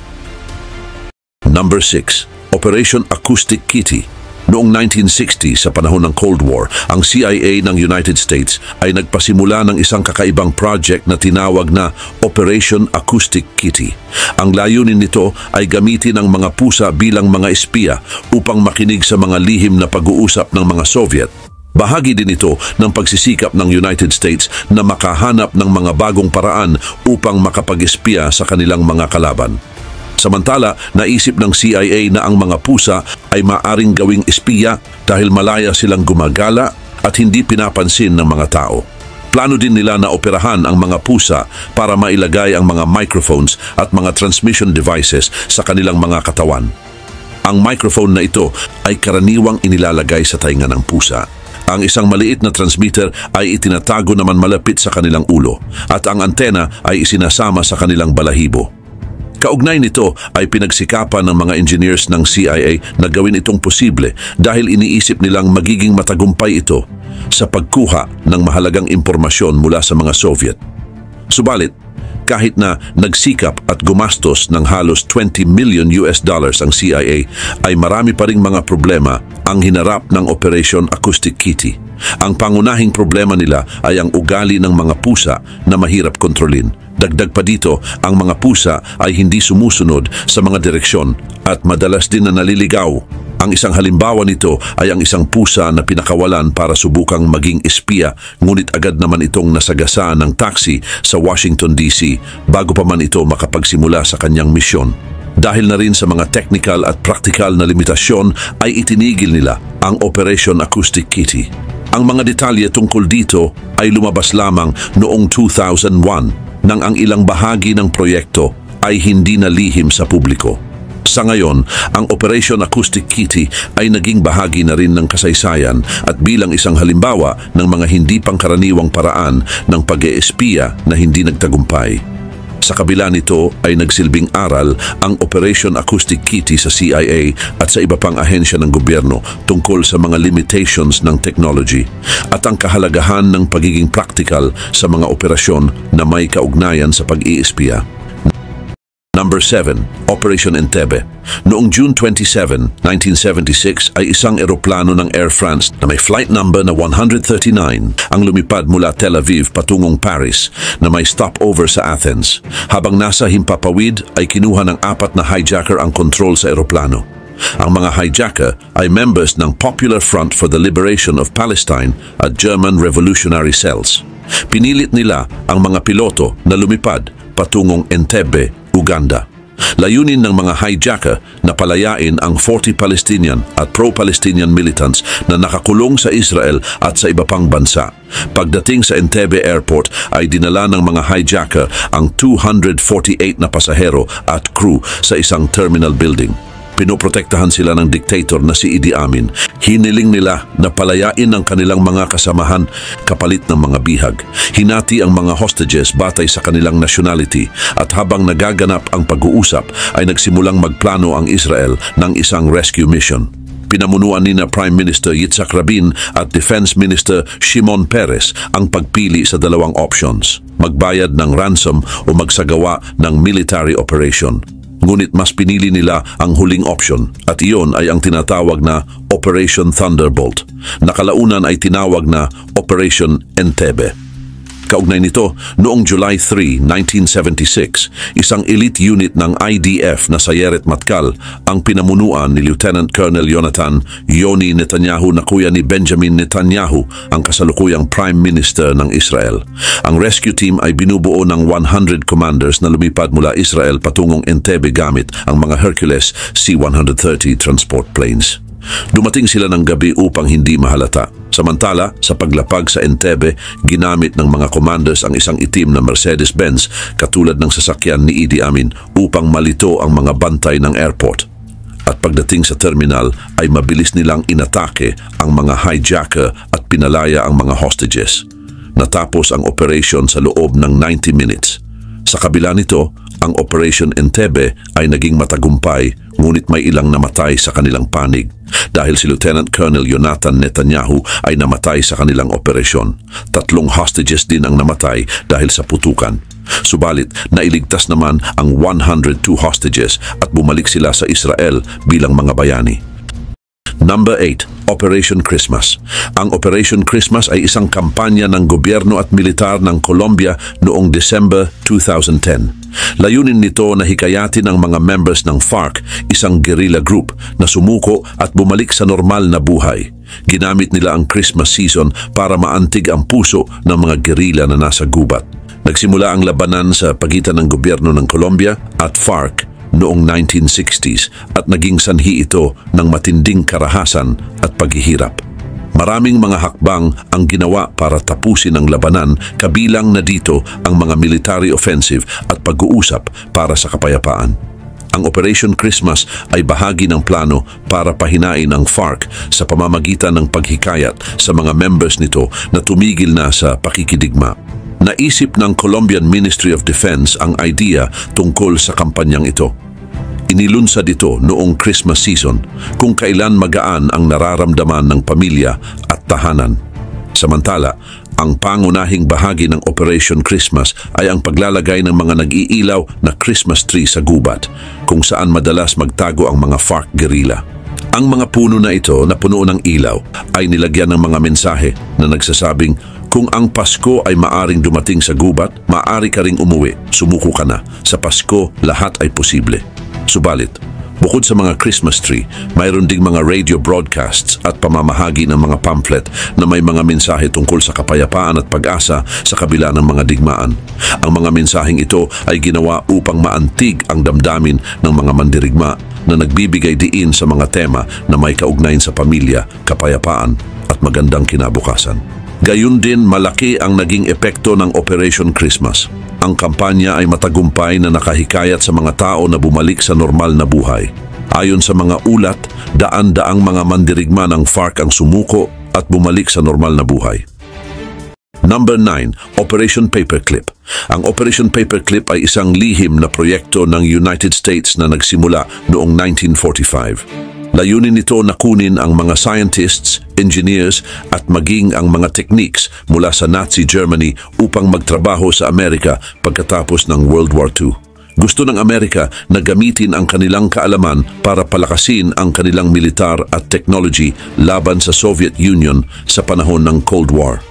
Number 6. Operation Acoustic Kitty. Noong 1960 sa panahon ng Cold War, ang CIA ng United States ay nagpasimula ng isang kakaibang project na tinawag na Operation Acoustic Kitty. Ang layunin nito ay gamitin ang mga pusa bilang mga espiya upang makinig sa mga lihim na pag-uusap ng mga Soviet. Bahagi din ito ng pagsisikap ng United States na makahanap ng mga bagong paraan upang makapag-espiya sa kanilang mga kalaban. Samantala, naisip ng CIA na ang mga pusa ay maaring gawing espiya dahil malaya silang gumagala at hindi pinapansin ng mga tao. Plano din nila na operahan ang mga pusa para mailagay ang mga microphones at mga transmission devices sa kanilang mga katawan. Ang microphone na ito ay karaniwang inilalagay sa tainga ng pusa. Ang isang maliit na transmitter ay itinatago naman malapit sa kanilang ulo at ang antena ay isinasama sa kanilang balahibo. Kaugnay nito ay pinagsikapan ng mga engineers ng CIA na gawin itong posible dahil iniisip nilang magiging matagumpay ito sa pagkuha ng mahalagang impormasyon mula sa mga Soviet. Subalit, kahit na nagsikap at gumastos ng halos $20 million ang CIA, ay marami pa ring mga problema ang hinarap ng Operation Acoustic Kitty. Ang pangunahing problema nila ay ang ugali ng mga pusa na mahirap kontrolin. Dagdag pa dito, ang mga pusa ay hindi sumusunod sa mga direksyon at madalas din na naliligaw. Ang isang halimbawa nito ay ang isang pusa na pinakawalan para subukang maging espiya, ngunit agad naman itong nasagasaan ng taxi sa Washington DC bago pa man ito makapagsimula sa kanyang misyon. Dahil na rin sa mga technical at practical na limitasyon ay itinigil nila ang Operation Acoustic Kitty. Ang mga detalye tungkol dito ay lumabas lamang noong 2001 nang ang ilang bahagi ng proyekto ay hindi nalihim sa publiko. Sa ngayon, ang Operation Acoustic Kitty ay naging bahagi na rin ng kasaysayan at bilang isang halimbawa ng mga hindi pangkaraniwang paraan ng pag-eespiya na hindi nagtagumpay. Sa kabila nito ay nagsilbing aral ang Operation Acoustic Kitty sa CIA at sa iba pang ahensya ng gobyerno tungkol sa mga limitations ng technology at ang kahalagahan ng pagiging practical sa mga operasyon na may kaugnayan sa pag-iispiya. Number 7. Operation Entebbe. Noong June 27, 1976 ay isang eroplano ng Air France na may flight number na 139 ang lumipad mula Tel Aviv patungong Paris na may stopover sa Athens. Habang nasa himpapawid ay kinuha ng 4 na hijacker ang kontrol sa eroplano. Ang mga hijacker ay members ng Popular Front for the Liberation of Palestine at German Revolutionary Cells. Pinilit nila ang mga piloto na lumipad patungong Entebbe, Uganda. Layunin ng mga hijacker na palayain ang 40 Palestinian at pro-Palestinian militants na nakakulong sa Israel at sa iba pang bansa. Pagdating sa Entebbe Airport ay dinala ng mga hijacker ang 248 na pasahero at crew sa isang terminal building. Pinoprotektahan sila ng dictator na si Idi Amin. Hiniling nila na palayain ang kanilang mga kasamahan kapalit ng mga bihag. Hinati ang mga hostages batay sa kanilang nationality at habang nagaganap ang pag-uusap ay nagsimulang magplano ang Israel ng isang rescue mission. Pinamunuan ni na Prime Minister Yitzhak Rabin at Defense Minister Shimon Peres ang pagpili sa dalawang options: magbayad ng ransom o magsagawa ng military operation. Ngunit mas pinili nila ang huling option at iyon ay ang tinatawag na Operation Thunderbolt. Nakalaunan ay tinawag na Operation Entebbe. Kaugnay nito, noong July 3, 1976, isang elite unit ng IDF na Sayeret Matkal ang pinamunuan ni Lieutenant Colonel Yonatan Yoni Netanyahu na kuya ni Benjamin Netanyahu, ang kasalukuyang Prime Minister ng Israel. Ang rescue team ay binubuo ng 100 commanders na lumipad mula Israel patungong Entebbe gamit ang mga Hercules C-130 transport planes. Dumating sila ng gabi upang hindi mahalata. Samantala, sa paglapag sa Entebbe, ginamit ng mga commanders ang isang itim na Mercedes-Benz katulad ng sasakyan ni Idi Amin upang malito ang mga bantay ng airport. At pagdating sa terminal ay mabilis nilang inatake ang mga hijacker at pinalaya ang mga hostages. Natapos ang operation sa loob ng 90 minutes. Sa kabila nito, ang Operation Entebbe ay naging matagumpay, ngunit may ilang namatay sa kanilang panig dahil si Lieutenant Colonel Yonatan Netanyahu ay namatay sa kanilang operasyon. 3 hostages din ang namatay dahil sa putukan. Subalit, nailigtas naman ang 102 hostages at bumalik sila sa Israel bilang mga bayani. Number 8. Operation Christmas. Ang Operation Christmas ay isang kampanya ng gobyerno at militar ng Colombia noong December 2010. Layunin nito na hikayatin ang mga members ng FARC, isang guerrilla group na sumuko at bumalik sa normal na buhay. Ginamit nila ang Christmas season para maantig ang puso ng mga guerrilla na nasa gubat. Nagsimula ang labanan sa pagitan ng gobyerno ng Colombia at FARC noong 1960s at naging sanhi ito ng matinding karahasan at paghihirap. Maraming mga hakbang ang ginawa para tapusin ang labanan, kabilang na dito ang mga military offensive at pag-uusap para sa kapayapaan. Ang Operation Christmas ay bahagi ng plano para pahinain ang FARC sa pamamagitan ng paghikayat sa mga members nito na tumigil na sa pakikidigma. Naisip ng Colombian Ministry of Defense ang idea tungkol sa kampanyang ito. Inilunsad ito noong Christmas season kung kailan magaan ang nararamdaman ng pamilya at tahanan. Samantala, ang pangunahing bahagi ng Operation Christmas ay ang paglalagay ng mga nag-iilaw na Christmas tree sa gubat, kung saan madalas magtago ang mga FARC guerrilla. Ang mga puno na ito na puno ng ilaw ay nilagyan ng mga mensahe na nagsasabing, kung ang Pasko ay maaring dumating sa gubat, maaari ka ring umuwi, sumuko ka na. Sa Pasko, lahat ay posible. Subalit, bukod sa mga Christmas tree, mayroon ding mga radio broadcasts at pamamahagi ng mga pamphlet na may mga mensahe tungkol sa kapayapaan at pag-asa sa kabila ng mga digmaan. Ang mga mensaheng ito ay ginawa upang maantig ang damdamin ng mga mandirigma na nagbibigay diin sa mga tema na may kaugnayan sa pamilya, kapayapaan at magandang kinabukasan. Gayun din, malaki ang naging epekto ng Operation Christmas. Ang kampanya ay matagumpay na nakahikayat sa mga tao na bumalik sa normal na buhay. Ayon sa mga ulat, daan-daang mga mandirigma ng FARC ang sumuko at bumalik sa normal na buhay. Number 9. Operation Paperclip. Ang Operation Paperclip ay isang lihim na proyekto ng United States na nagsimula noong 1945. Layunin nito na kunin ang mga scientists, engineers at maging ang mga techniques mula sa Nazi Germany upang magtrabaho sa Amerika pagkatapos ng World War II. Gusto ng Amerika na gamitin ang kanilang kaalaman para palakasin ang kanilang militar at technology laban sa Soviet Union sa panahon ng Cold War.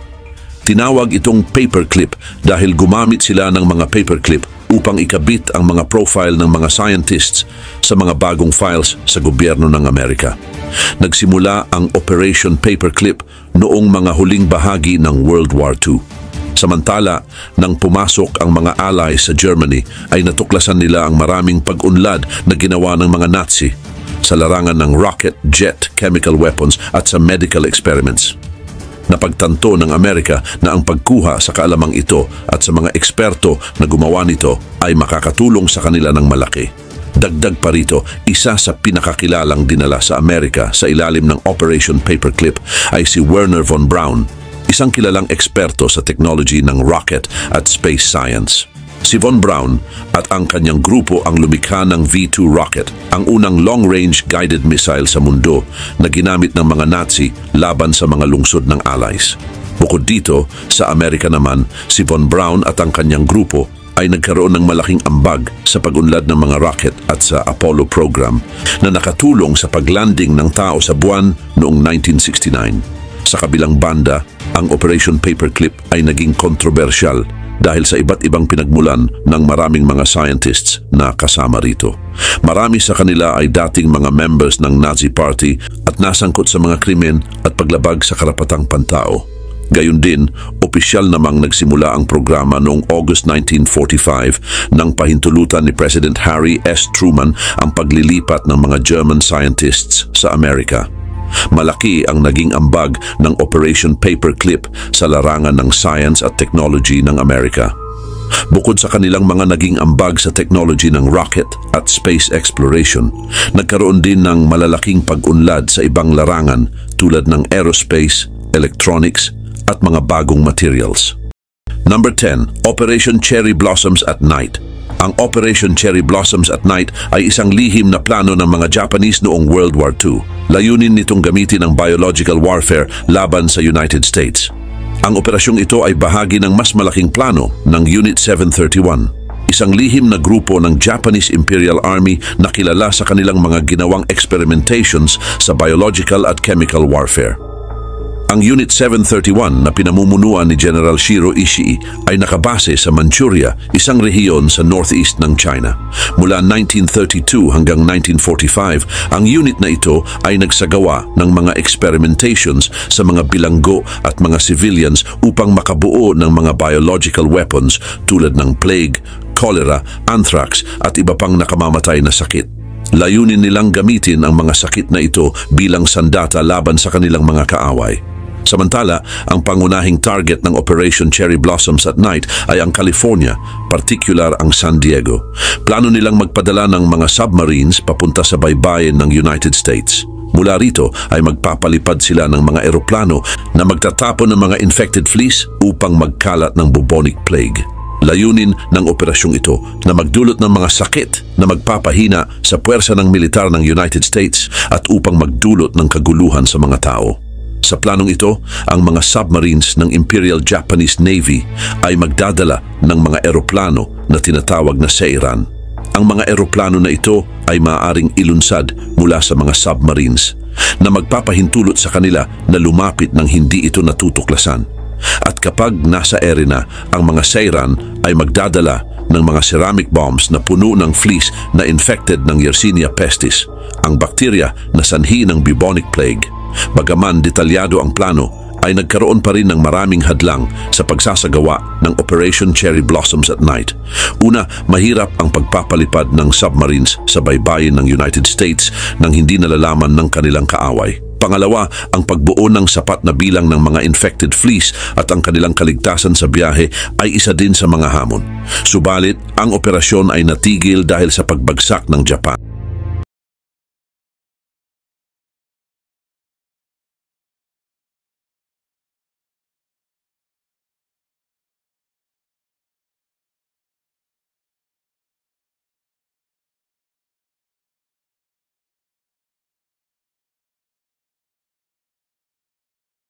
Tinawag itong paperclip dahil gumamit sila ng mga paperclip upang ikabit ang mga profile ng mga scientists sa mga bagong files sa gobyerno ng Amerika. Nagsimula ang Operation Paperclip noong mga huling bahagi ng World War II. Samantala, nang pumasok ang mga allies sa Germany, ay natuklasan nila ang maraming pag-unlad na ginawa ng mga Nazi sa larangan ng rocket, jet, chemical weapons at sa medical experiments. Napagtanto ng Amerika na ang pagkuha sa kaalamang ito at sa mga eksperto na gumawa nito ay makakatulong sa kanila ng malaki. Dagdag pa rito, isa sa pinakakilalang dinala sa Amerika sa ilalim ng Operation Paperclip ay si Wernher von Braun, isang kilalang eksperto sa technology ng rocket at space science. Si von Braun at ang kanyang grupo ang lumikha ng V2 rocket, ang unang long-range guided missile sa mundo na ginamit ng mga Nazi laban sa mga lungsod ng Allies. Bukod dito, sa Amerika naman, si von Braun at ang kanyang grupo ay nagkaroon ng malaking ambag sa pag-unlad ng mga rocket at sa Apollo program na nakatulong sa paglanding ng tao sa buwan noong 1969. Sa kabilang banda, ang Operation Paperclip ay naging kontrobersyal dahil sa iba't ibang pinagmulan ng maraming mga scientists na kasama rito. Marami sa kanila ay dating mga members ng Nazi Party at nasangkot sa mga krimen at paglabag sa karapatang pantao. Gayun din, opisyal namang nagsimula ang programa noong August 1945 nang pahintulutan ni President Harry S. Truman ang paglilipat ng mga German scientists sa Amerika. Malaki ang naging ambag ng Operation Paperclip sa larangan ng science at technology ng Amerika. Bukod sa kanilang mga naging ambag sa technology ng rocket at space exploration, nagkaroon din ng malalaking pag-unlad sa ibang larangan tulad ng aerospace, electronics at mga bagong materials. Number 10. Operation Cherry Blossoms at Night. Ang Operation Cherry Blossoms at Night ay isang lihim na plano ng mga Japanese noong World War II. Layunin nitong gamitin ang biological warfare laban sa United States. Ang operasyong ito ay bahagi ng mas malaking plano ng Unit 731, isang lihim na grupo ng Japanese Imperial Army na kilala sa kanilang mga ginawang experimentations sa biological at chemical warfare. Ang Unit 731 na pinamumunuan ni General Shiro Ishii ay nakabase sa Manchuria, isang rehiyon sa northeast ng China. Mula 1932 hanggang 1945, ang unit na ito ay nagsagawa ng mga experimentations sa mga bilanggo at mga civilians upang makabuo ng mga biological weapons tulad ng plague, cholera, anthrax at iba pang nakamamatay na sakit. Layunin nilang gamitin ang mga sakit na ito bilang sandata laban sa kanilang mga kaaway. Samantala, ang pangunahing target ng Operation Cherry Blossoms at Night ay ang California, partikular ang San Diego. Plano nilang magpadala ng mga submarines papunta sa baybayin ng United States. Mula rito ay magpapalipad sila ng mga eroplano na magtatapon ng mga infected fleas upang magkalat ng bubonic plague. Layunin ng operasyong ito na magdulot ng mga sakit na magpapahina sa puwersa ng militar ng United States at upang magdulot ng kaguluhan sa mga tao. Sa planong ito, ang mga submarines ng Imperial Japanese Navy ay magdadala ng mga eroplano na tinatawag na Seiran. Ang mga eroplano na ito ay maaaring ilunsad mula sa mga submarines na magpapahintulot sa kanila na lumapit ng hindi ito natutuklasan. At kapag nasa ere na, ang mga Seiran ay magdadala ng mga ceramic bombs na puno ng fleas na infected ng Yersinia pestis, ang bakterya na sanhi ng bubonic plague. Bagaman detalyado ang plano, ay nagkaroon pa rin ng maraming hadlang sa pagsasagawa ng Operation Cherry Blossoms at Night. Una, mahirap ang pagpapalipad ng submarines sa baybayin ng United States nang hindi nalalaman ng kanilang kaaway. Pangalawa, ang pagbuo ng sapat na bilang ng mga infected fleas at ang kanilang kaligtasan sa biyahe ay isa din sa mga hamon. Subalit, ang operasyon ay natigil dahil sa pagbagsak ng Japan.